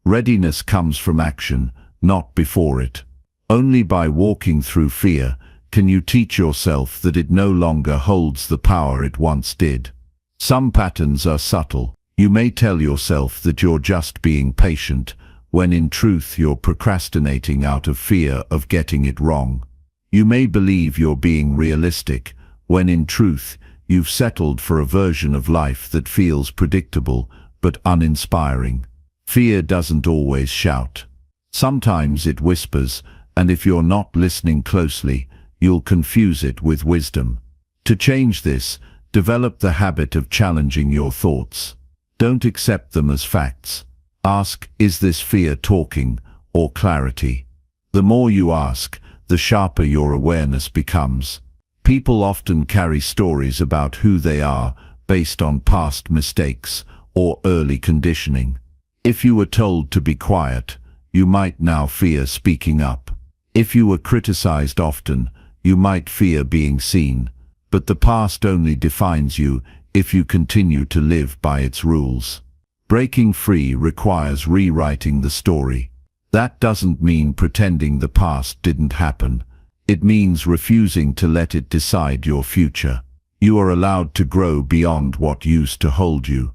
Readiness comes from action, not before it. Only by walking through fear can you teach yourself that it no longer holds the power it once did. Some patterns are subtle. You may tell yourself that you're just being patient, when in truth you're procrastinating out of fear of getting it wrong. You may believe you're being realistic, when in truth you've settled for a version of life that feels predictable but uninspiring. Fear doesn't always shout. Sometimes it whispers, and if you're not listening closely, you'll confuse it with wisdom. To change this, develop the habit of challenging your thoughts. Don't accept them as facts. Ask, is this fear talking or clarity? The more you ask, the sharper your awareness becomes. People often carry stories about who they are based on past mistakes or early conditioning. If you were told to be quiet, you might now fear speaking up. If you were criticized often, you might fear being seen. But the past only defines you if you continue to live by its rules. Breaking free requires rewriting the story. That doesn't mean pretending the past didn't happen. It means refusing to let it decide your future. You are allowed to grow beyond what used to hold you.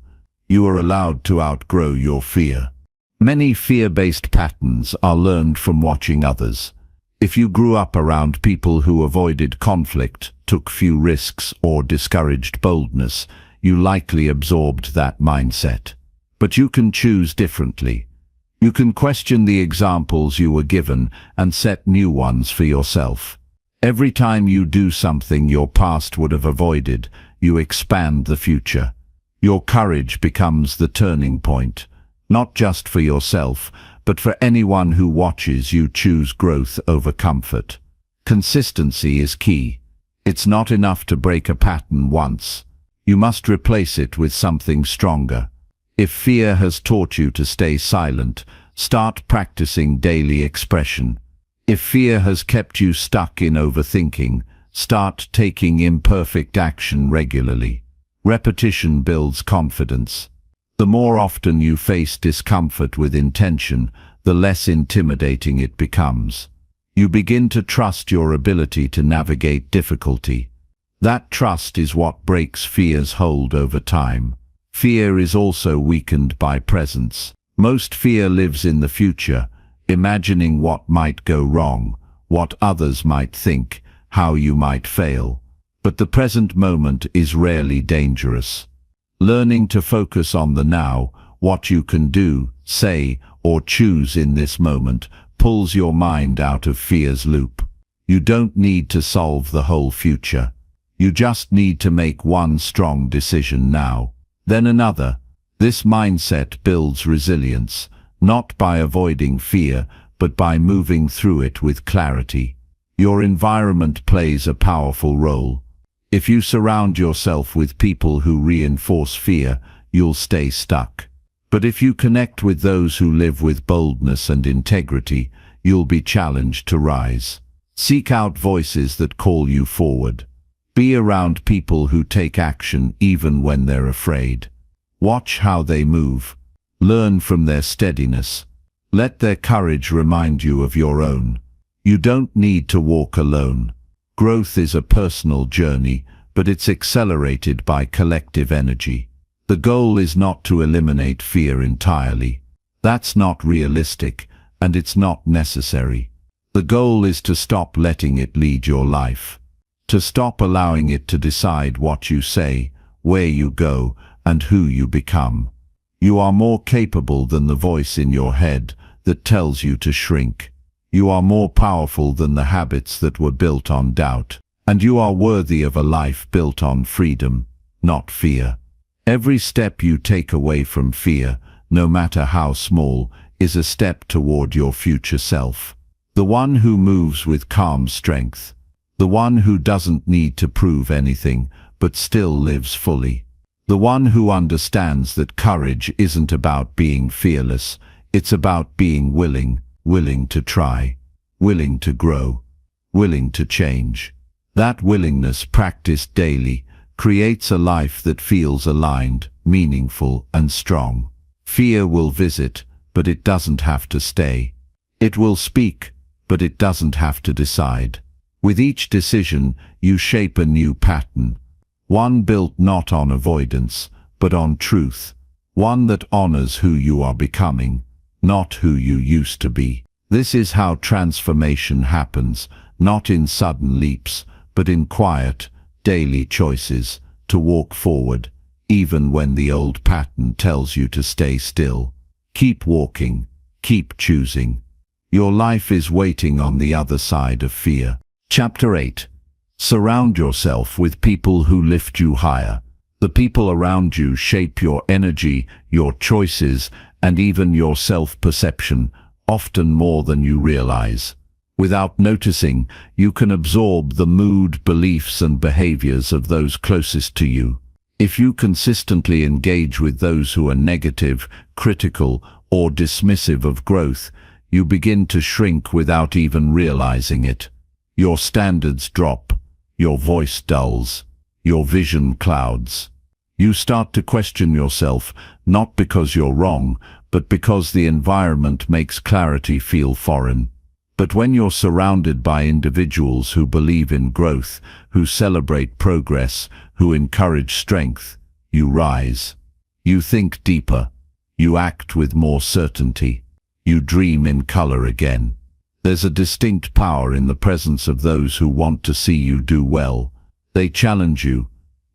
You are allowed to outgrow your fear. Many fear-based patterns are learned from watching others. If you grew up around people who avoided conflict, took few risks, or discouraged boldness, you likely absorbed that mindset. But you can choose differently. You can question the examples you were given and set new ones for yourself. Every time you do something your past would have avoided, you expand the future. Your courage becomes the turning point, not just for yourself, but for anyone who watches you choose growth over comfort. Consistency is key. It's not enough to break a pattern once. You must replace it with something stronger. If fear has taught you to stay silent, start practicing daily expression. If fear has kept you stuck in overthinking, start taking imperfect action regularly. Repetition builds confidence. The more often you face discomfort with intention, the less intimidating it becomes. You begin to trust your ability to navigate difficulty. That trust is what breaks fear's hold over time. Fear is also weakened by presence. Most fear lives in the future, imagining what might go wrong, what others might think, how you might fail. But the present moment is rarely dangerous. Learning to focus on the now, what you can do, say, or choose in this moment, pulls your mind out of fear's loop. You don't need to solve the whole future. You just need to make one strong decision now, then another, This mindset builds resilience, not by avoiding fear, but by moving through it with clarity. Your environment plays a powerful role. If you surround yourself with people who reinforce fear, you'll stay stuck. But if you connect with those who live with boldness and integrity, you'll be challenged to rise. Seek out voices that call you forward. Be around people who take action even when they're afraid. Watch how they move. Learn from their steadiness. Let their courage remind you of your own. You don't need to walk alone. Growth is a personal journey, but it's accelerated by collective energy. The goal is not to eliminate fear entirely. That's not realistic, and it's not necessary. The goal is to stop letting it lead your life. To stop allowing it to decide what you say, where you go, and who you become. You are more capable than the voice in your head that tells you to shrink. You are more powerful than the habits that were built on doubt. And you are worthy of a life built on freedom, not fear. Every step you take away from fear, no matter how small, is a step toward your future self. The one who moves with calm strength. The one who doesn't need to prove anything, but still lives fully. The one who understands that courage isn't about being fearless, it's about being willing to try, willing to grow, willing to change. That willingness, practiced daily, creates a life that feels aligned, meaningful, and strong. Fear will visit, but it doesn't have to stay. It will speak, but it doesn't have to decide. With each decision, you shape a new pattern. One built not on avoidance, but on truth. One that honors who you are becoming, not who you used to be. This is how transformation happens, not in sudden leaps, but in quiet, daily choices, to walk forward, even when the old pattern tells you to stay still. Keep walking, keep choosing. Your life is waiting on the other side of fear. Chapter 8. Surround yourself with people who lift you higher. The people around you shape your energy, your choices, and even your self-perception, often more than you realize. Without noticing, you can absorb the mood, beliefs, and behaviors of those closest to you. If you consistently engage with those who are negative, critical, or dismissive of growth, you begin to shrink without even realizing it. Your standards drop, your voice dulls, your vision clouds. You start to question yourself, not because you're wrong, but because the environment makes clarity feel foreign. But when you're surrounded by individuals who believe in growth, who celebrate progress, who encourage strength, you rise. You think deeper. You act with more certainty. You dream in color again. There's a distinct power in the presence of those who want to see you do well. They challenge you,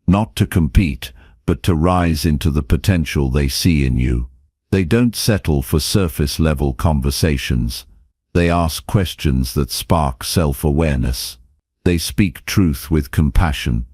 not to compete, but to rise into the potential they see in you. They don't settle for surface-level conversations. They ask questions that spark self-awareness. They speak truth with compassion.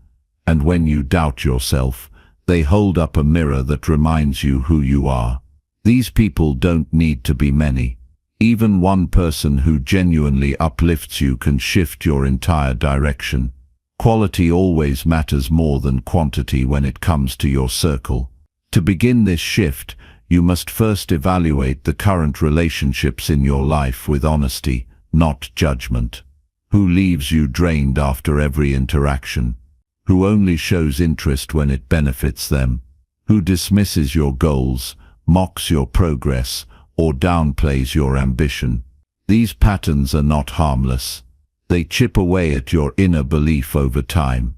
And when you doubt yourself, they hold up a mirror that reminds you who you are. These people don't need to be many. Even one person who genuinely uplifts you can shift your entire direction. Quality always matters more than quantity when it comes to your circle. To begin this shift, you must first evaluate the current relationships in your life with honesty, not judgment. Who leaves you drained after every interaction? Who only shows interest when it benefits them? Who dismisses your goals, mocks your progress, or downplays your ambition? These patterns are not harmless. They chip away at your inner belief over time.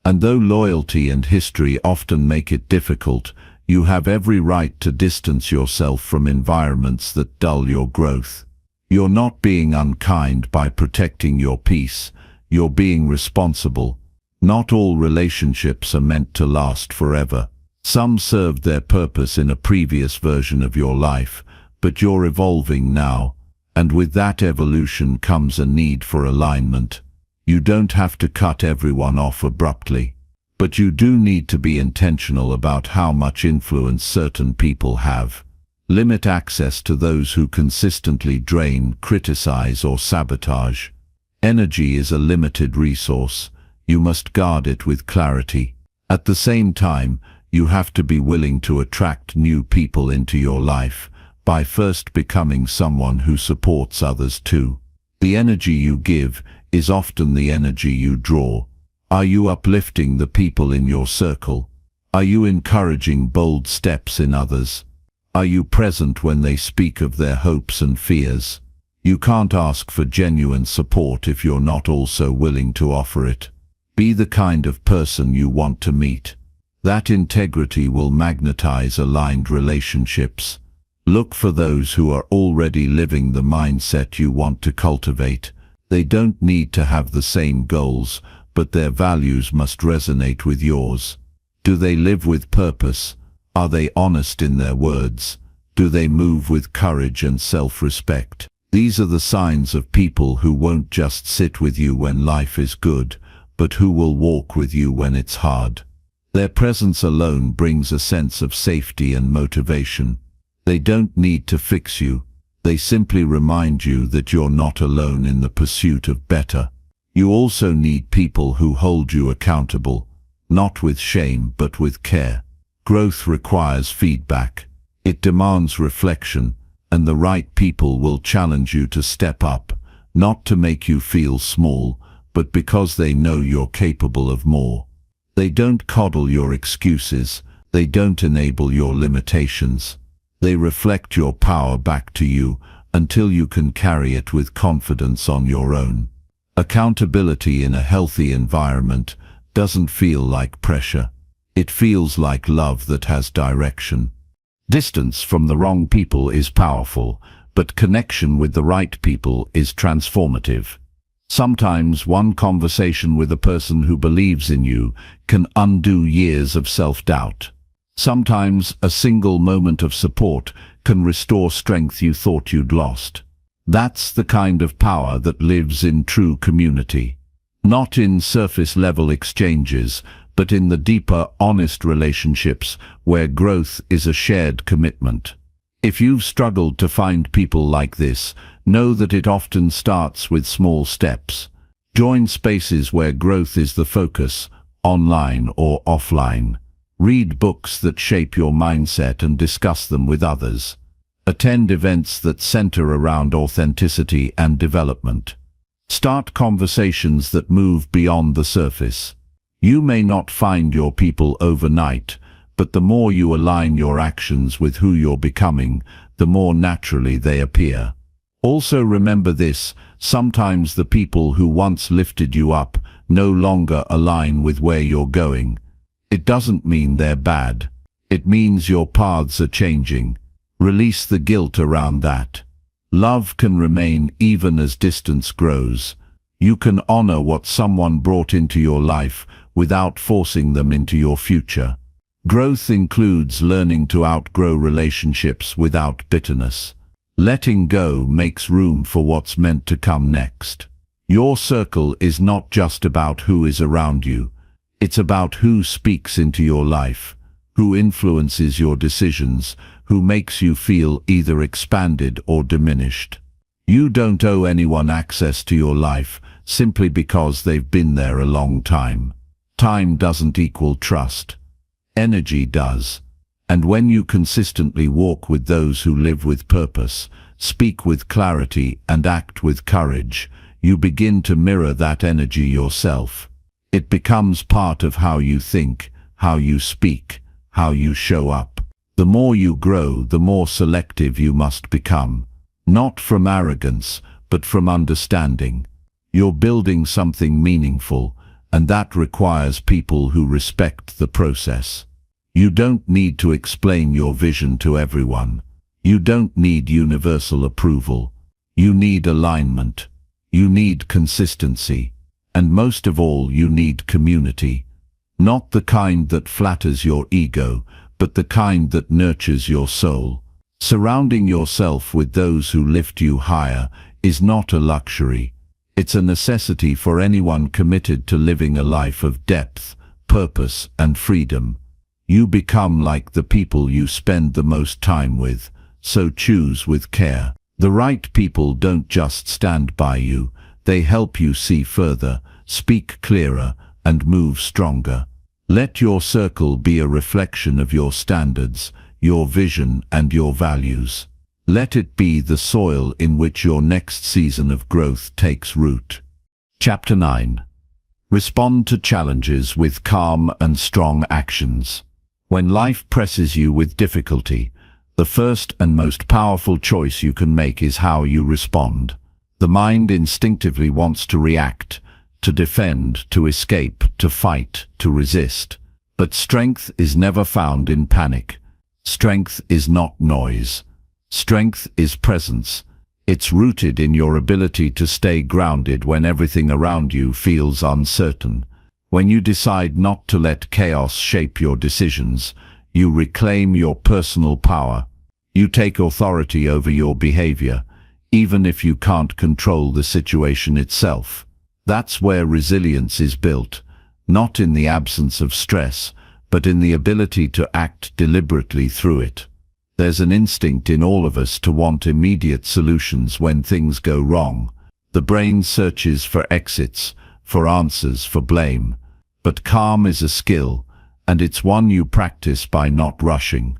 And though loyalty and history often make it difficult, you have every right to distance yourself from environments that dull your growth. You're not being unkind by protecting your peace. You're being responsible. Not all relationships are meant to last forever. Some served their purpose in a previous version of your life, but you're evolving now, and with that evolution comes a need for alignment. You don't have to cut everyone off abruptly, But you do need to be intentional about how much influence certain people have. Limit access to those who consistently drain, criticize, or sabotage. Energy is a limited resource. You must guard it with clarity. At the same time, you have to be willing to attract new people into your life by first becoming someone who supports others too. The energy you give is often the energy you draw. Are you uplifting the people in your circle? Are you encouraging bold steps in others? Are you present when they speak of their hopes and fears? You can't ask for genuine support if you're not also willing to offer it. Be the kind of person you want to meet. That integrity will magnetize aligned relationships. Look for those who are already living the mindset you want to cultivate. They don't need to have the same goals, but their values must resonate with yours. Do they live with purpose? Are they honest in their words? Do they move with courage and self-respect? These are the signs of people who won't just sit with you when life is good, but who will walk with you when it's hard. Their presence alone brings a sense of safety and motivation. They don't need to fix you. They simply remind you that you're not alone in the pursuit of better. You also need people who hold you accountable, not with shame but with care. Growth requires feedback. It demands reflection, and the right people will challenge you to step up, not to make you feel small, but because they know you're capable of more. They don't coddle your excuses. They don't enable your limitations. They reflect your power back to you until you can carry it with confidence on your own. Accountability in a healthy environment doesn't feel like pressure. It feels like love that has direction. Distance from the wrong people is powerful, but connection with the right people is transformative. Sometimes one conversation with a person who believes in you can undo years of self-doubt. Sometimes a single moment of support can restore strength you thought you'd lost. That's the kind of power that lives in true community. Not in surface-level exchanges, but in the deeper, honest relationships where growth is a shared commitment. If you've struggled to find people like this, know that it often starts with small steps. Join spaces where growth is the focus, online or offline. Read books that shape your mindset and discuss them with others. Attend events that center around authenticity and development. Start conversations that move beyond the surface. You may not find your people overnight, but the more you align your actions with who you're becoming, the more naturally they appear. Also remember this: sometimes the people who once lifted you up no longer align with where you're going. It doesn't mean they're bad. It means your paths are changing. Release the guilt around that. Love can remain even as distance grows. You can honor what someone brought into your life without forcing them into your future. Growth includes learning to outgrow relationships without bitterness. Letting go makes room for what's meant to come next. Your circle is not just about who is around you. It's about who speaks into your life, who influences your decisions, who makes you feel either expanded or diminished. You don't owe anyone access to your life simply because they've been there a long time. Time doesn't equal trust. Energy does. And when you consistently walk with those who live with purpose, speak with clarity, and act with courage, you begin to mirror that energy yourself. It becomes part of how you think, how you speak, how you show up. The more you grow, the more selective you must become. Not from arrogance, but from understanding. You're building something meaningful, and that requires people who respect the process. You don't need to explain your vision to everyone. You don't need universal approval. You need alignment. You need consistency. And most of all, you need community. Not the kind that flatters your ego, but the kind that nurtures your soul. Surrounding yourself with those who lift you higher is not a luxury. It's a necessity for anyone committed to living a life of depth, purpose and freedom. You become like the people you spend the most time with, so choose with care. The right people don't just stand by you, they help you see further, speak clearer, and move stronger. Let your circle be a reflection of your standards, your vision, and your values. Let it be the soil in which your next season of growth takes root. Chapter 9. Respond to challenges with calm and strong actions. When life presses you with difficulty, the first and most powerful choice you can make is how you respond. The mind instinctively wants to react, to defend, to escape, to fight, to resist. But strength is never found in panic. Strength is not noise. Strength is presence. It's rooted in your ability to stay grounded when everything around you feels uncertain. When you decide not to let chaos shape your decisions, you reclaim your personal power. You take authority over your behavior, even if you can't control the situation itself. That's where resilience is built, not in the absence of stress, but in the ability to act deliberately through it. There's an instinct in all of us to want immediate solutions when things go wrong. The brain searches for exits, for answers, for blame. But calm is a skill, and it's one you practice by not rushing.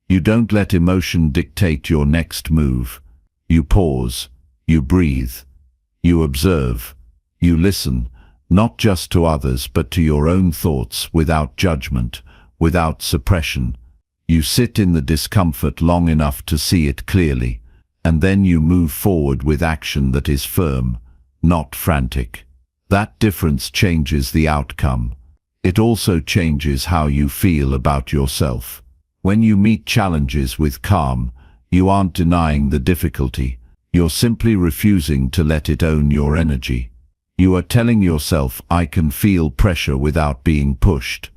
You don't let emotion dictate your next move. You pause, you breathe, you observe, you listen, not just to others but to your own thoughts, without judgment, without suppression. You sit in the discomfort long enough to see it clearly, and then you move forward with action that is firm, not frantic. That difference changes the outcome. It also changes how you feel about yourself. When you meet challenges with calm, you aren't denying the difficulty. You're simply refusing to let it own your energy. You are telling yourself, I can feel pressure without being pushed.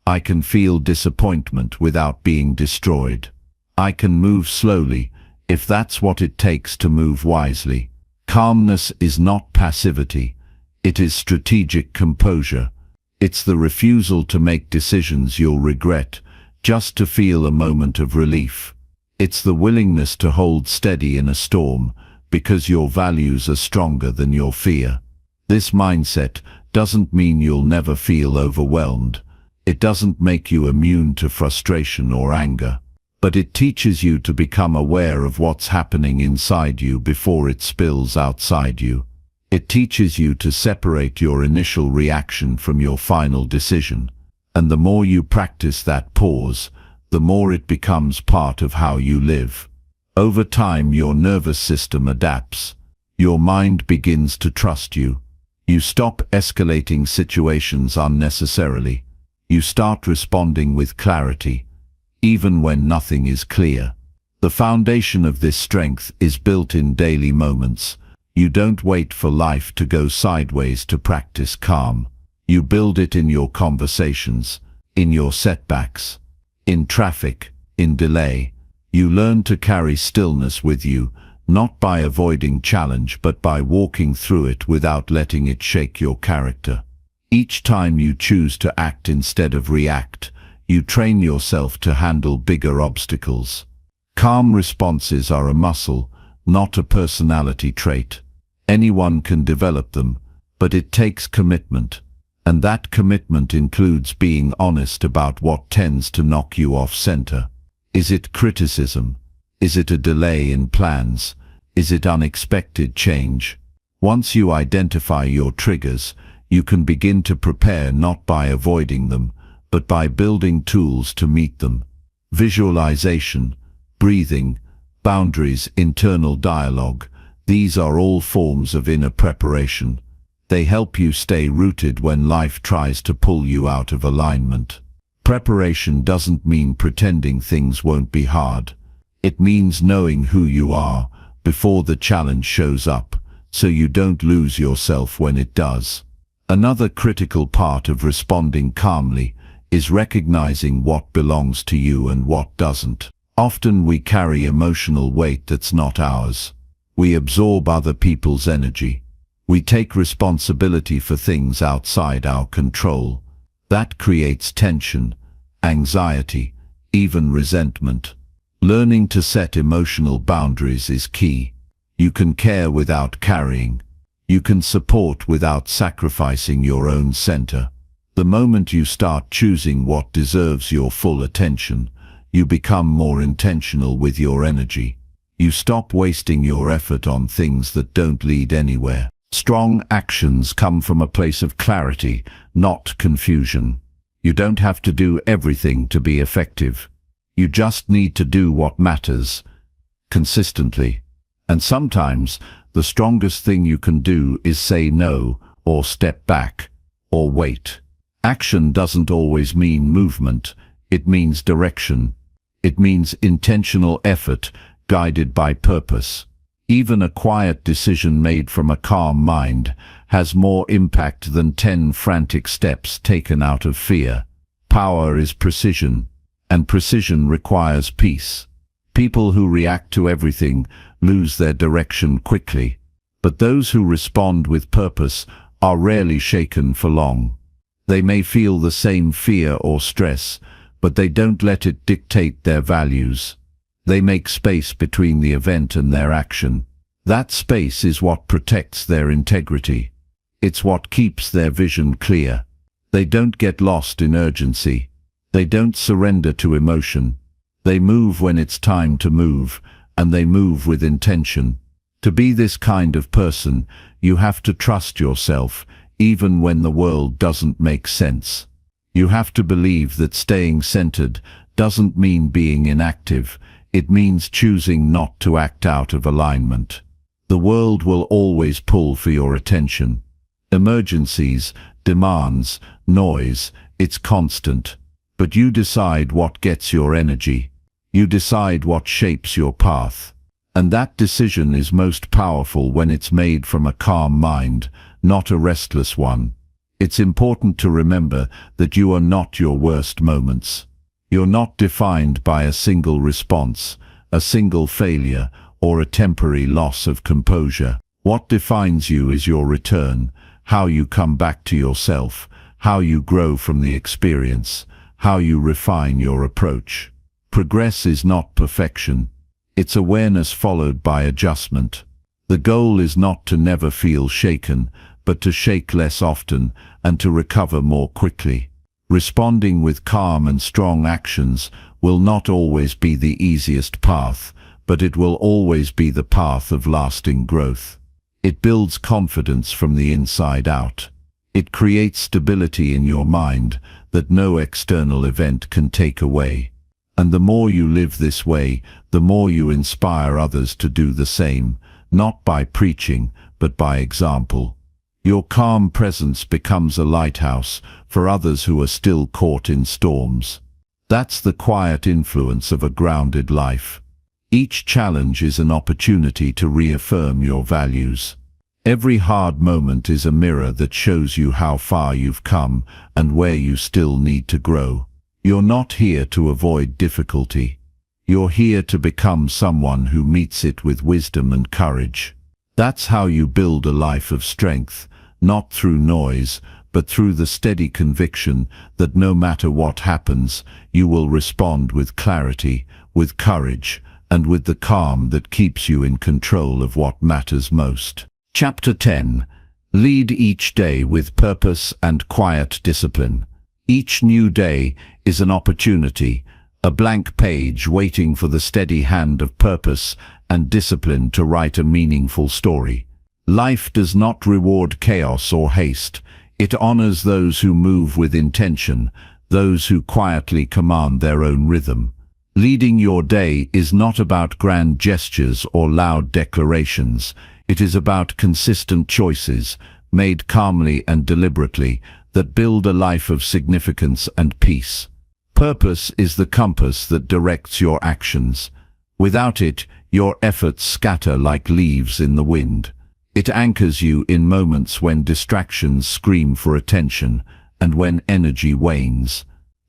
I can feel disappointment without being destroyed. I can move slowly, if that's what it takes to move wisely. Calmness is not passivity. It is strategic composure. It's the refusal to make decisions you'll regret, just to feel a moment of relief. It's the willingness to hold steady in a storm, because your values are stronger than your fear. This mindset doesn't mean you'll never feel overwhelmed. It doesn't make you immune to frustration or anger. But it teaches you to become aware of what's happening inside you before it spills outside you. It teaches you to separate your initial reaction from your final decision. And the more you practice that pause, the more it becomes part of how you live. Over time, your nervous system adapts. Your mind begins to trust you. You stop escalating situations unnecessarily. You start responding with clarity, even when nothing is clear. The foundation of this strength is built in daily moments. You don't wait for life to go sideways to practice calm. You build it in your conversations, in your setbacks, in traffic, in delay. You learn to carry stillness with you, not by avoiding challenge but by walking through it without letting it shake your character. Each time you choose to act instead of react, you train yourself to handle bigger obstacles. Calm responses are a muscle, not a personality trait. Anyone can develop them, but it takes commitment. And that commitment includes being honest about what tends to knock you off center. Is it criticism? Is it a delay in plans? Is it unexpected change? Once you identify your triggers, you can begin to prepare not by avoiding them, but by building tools to meet them. Visualization, breathing, boundaries, internal dialogue, these are all forms of inner preparation. They help you stay rooted when life tries to pull you out of alignment. Preparation doesn't mean pretending things won't be hard. It means knowing who you are before the challenge shows up, so you don't lose yourself when it does. Another critical part of responding calmly is recognizing what belongs to you and what doesn't. Often we carry emotional weight that's not ours. We absorb other people's energy. We take responsibility for things outside our control. That creates tension, anxiety, even resentment. Learning to set emotional boundaries is key. You can care without carrying. You can support without sacrificing your own center. The moment you start choosing what deserves your full attention, you become more intentional with your energy. You stop wasting your effort on things that don't lead anywhere. Strong actions come from a place of clarity, not confusion. You don't have to do everything to be effective. You just need to do what matters, consistently. And sometimes, the strongest thing you can do is say no, or step back, or wait. Action doesn't always mean movement. It means direction. It means intentional effort, guided by purpose. Even a quiet decision made from a calm mind has more impact than 10 frantic steps taken out of fear. Power is precision, and precision requires peace. People who react to everything lose their direction quickly, but those who respond with purpose are rarely shaken for long. They may feel the same fear or stress, but they don't let it dictate their values. They make space between the event and their action. That space is what protects their integrity. It's what keeps their vision clear. They don't get lost in urgency. They don't surrender to emotion. They move when it's time to move, and they move with intention. To be this kind of person, you have to trust yourself, even when the world doesn't make sense. You have to believe that staying centered doesn't mean being inactive. It means choosing not to act out of alignment. The world will always pull for your attention. Emergencies, demands, noise, it's constant. But you decide what gets your energy. You decide what shapes your path. And that decision is most powerful when it's made from a calm mind, not a restless one. It's important to remember that you are not your worst moments. You're not defined by a single response, a single failure, or a temporary loss of composure. What defines you is your return, how you come back to yourself, how you grow from the experience, how you refine your approach. Progress is not perfection. It's awareness followed by adjustment. The goal is not to never feel shaken, but to shake less often and to recover more quickly. Responding with calm and strong actions will not always be the easiest path, but it will always be the path of lasting growth. It builds confidence from the inside out. It creates stability in your mind that no external event can take away. And the more you live this way, the more you inspire others to do the same, not by preaching, but by example. Your calm presence becomes a lighthouse for others who are still caught in storms. That's the quiet influence of a grounded life. Each challenge is an opportunity to reaffirm your values. Every hard moment is a mirror that shows you how far you've come and where you still need to grow. You're not here to avoid difficulty. You're here to become someone who meets it with wisdom and courage. That's how you build a life of strength, not through noise, but through the steady conviction that no matter what happens, you will respond with clarity, with courage, and with the calm that keeps you in control of what matters most. Chapter 10. Lead each day with purpose and quiet discipline. Each new day is an opportunity, a blank page waiting for the steady hand of purpose and discipline to write a meaningful story. Life does not reward chaos or haste. It honors those who move with intention, those who quietly command their own rhythm. Leading your day is not about grand gestures or loud declarations. It is about consistent choices, made calmly and deliberately, that build a life of significance and peace. Purpose is the compass that directs your actions. Without it, your efforts scatter like leaves in the wind. It anchors you in moments when distractions scream for attention and when energy wanes.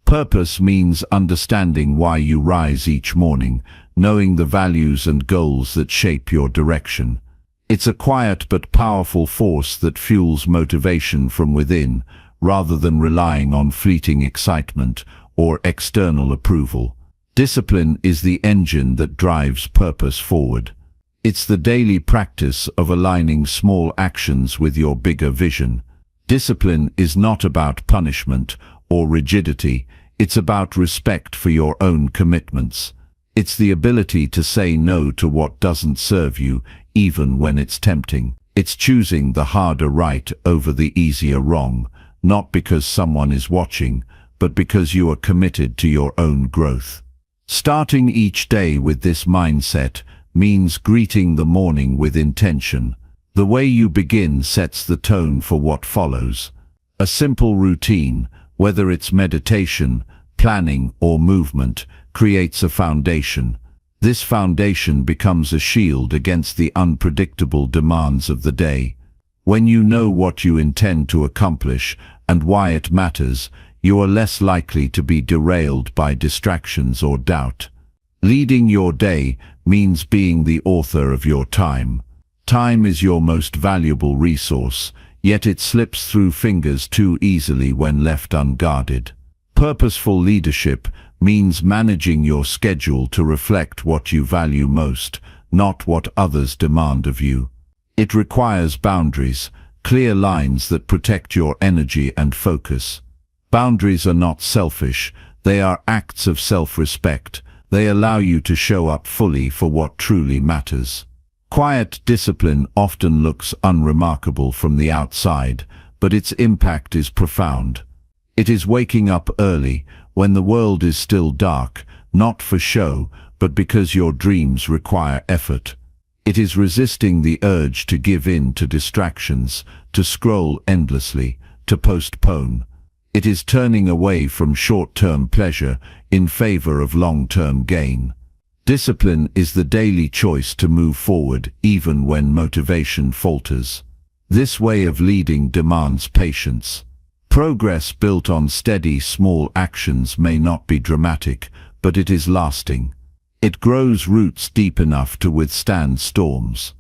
Purpose means understanding why you rise each morning, knowing the values and goals that shape your direction. It's a quiet but powerful force that fuels motivation from within, rather than relying on fleeting excitement or external approval. Discipline is the engine that drives purpose forward. It's the daily practice of aligning small actions with your bigger vision. Discipline is not about punishment or rigidity, it's about respect for your own commitments. It's the ability to say no to what doesn't serve you, even when it's tempting. It's choosing the harder right over the easier wrong, not because someone is watching, but because you are committed to your own growth. Starting each day with this mindset means greeting the morning with intention. The way you begin sets the tone for what follows. A simple routine, whether it's meditation, planning, or movement, creates a foundation. This foundation becomes a shield against the unpredictable demands of the day. When you know what you intend to accomplish and why it matters, you are less likely to be derailed by distractions or doubt. Leading your day means being the author of your time. Time is your most valuable resource, yet it slips through fingers too easily when left unguarded. Purposeful leadership means managing your schedule to reflect what you value most, not what others demand of you. It requires boundaries, clear lines that protect your energy and focus. Boundaries are not selfish, they are acts of self-respect. They allow you to show up fully for what truly matters. Quiet discipline often looks unremarkable from the outside, but its impact is profound. It is waking up early, when the world is still dark, not for show, but because your dreams require effort. It is resisting the urge to give in to distractions, to scroll endlessly, to postpone. It is turning away from short-term pleasure in favor of long-term gain. Discipline is the daily choice to move forward even when motivation falters. This way of leading demands patience. Progress built on steady, small actions may not be dramatic, but it is lasting. It grows roots deep enough to withstand storms.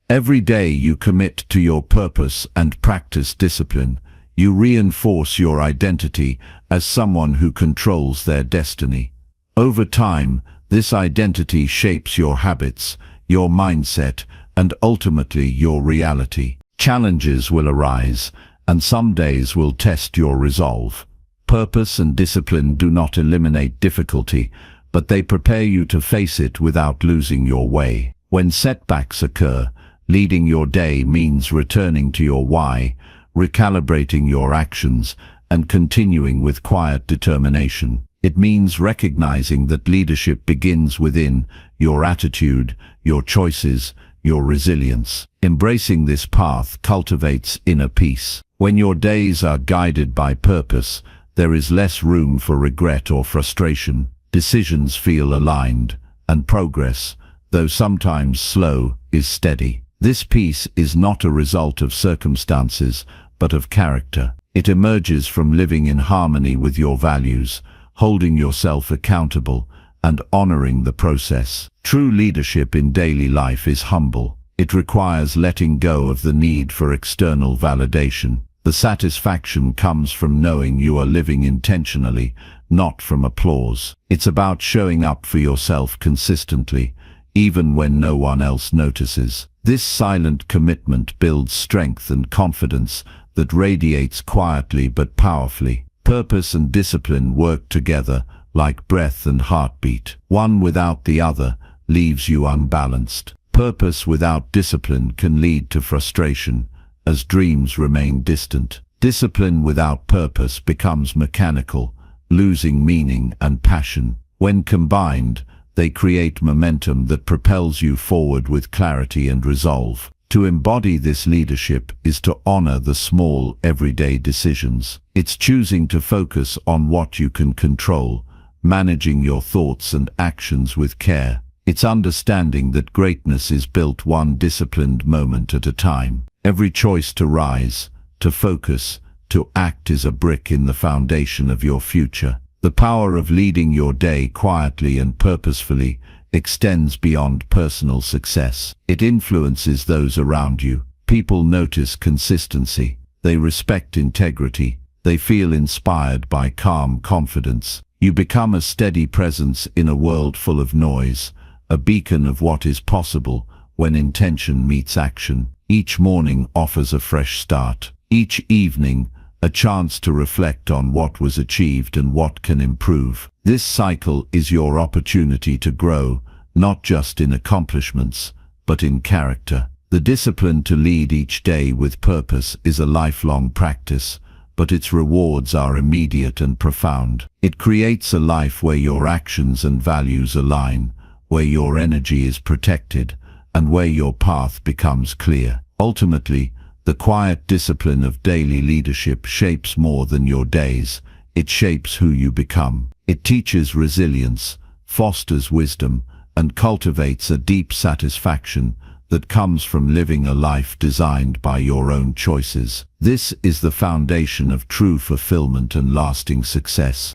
Every day you commit to your purpose and practice discipline, you reinforce your identity as someone who controls their destiny. Over time, this identity shapes your habits, your mindset, and ultimately your reality. Challenges will arise, and some days will test your resolve. Purpose and discipline do not eliminate difficulty, but they prepare you to face it without losing your way. When setbacks occur, leading your day means returning to your why, recalibrating your actions, and continuing with quiet determination. It means recognizing that leadership begins within your attitude, your choices, your resilience. Embracing this path cultivates inner peace. When your days are guided by purpose, there is less room for regret or frustration. Decisions feel aligned, and progress, though sometimes slow, is steady. This peace is not a result of circumstances, but of character. It emerges from living in harmony with your values, holding yourself accountable, and honoring the process. True leadership in daily life is humble. It requires letting go of the need for external validation. The satisfaction comes from knowing you are living intentionally, not from applause. It's about showing up for yourself consistently, even when no one else notices. This silent commitment builds strength and confidence that radiates quietly but powerfully. Purpose and discipline work together like breath and heartbeat. One without the other leaves you unbalanced. Purpose without discipline can lead to frustration, as dreams remain distant. Discipline without purpose becomes mechanical, losing meaning and passion. When combined, they create momentum that propels you forward with clarity and resolve. To embody this leadership is to honor the small, everyday decisions. It's choosing to focus on what you can control, managing your thoughts and actions with care. It's understanding that greatness is built one disciplined moment at a time. Every choice to rise, to focus, to act is a brick in the foundation of your future. The power of leading your day quietly and purposefully extends beyond personal success. It influences those around you. People notice consistency. They respect integrity. They feel inspired by calm confidence. You become a steady presence in a world full of noise, a beacon of what is possible when intention meets action. Each morning offers a fresh start. Each evening, a chance to reflect on what was achieved and what can improve. This cycle is your opportunity to grow, not just in accomplishments, but in character. The discipline to lead each day with purpose is a lifelong practice, but its rewards are immediate and profound. It creates a life where your actions and values align, where your energy is protected, and where your path becomes clear. Ultimately, the quiet discipline of daily leadership shapes more than your days. It shapes who you become. It teaches resilience, fosters wisdom, and cultivates a deep satisfaction that comes from living a life designed by your own choices. This is the foundation of true fulfillment and lasting success.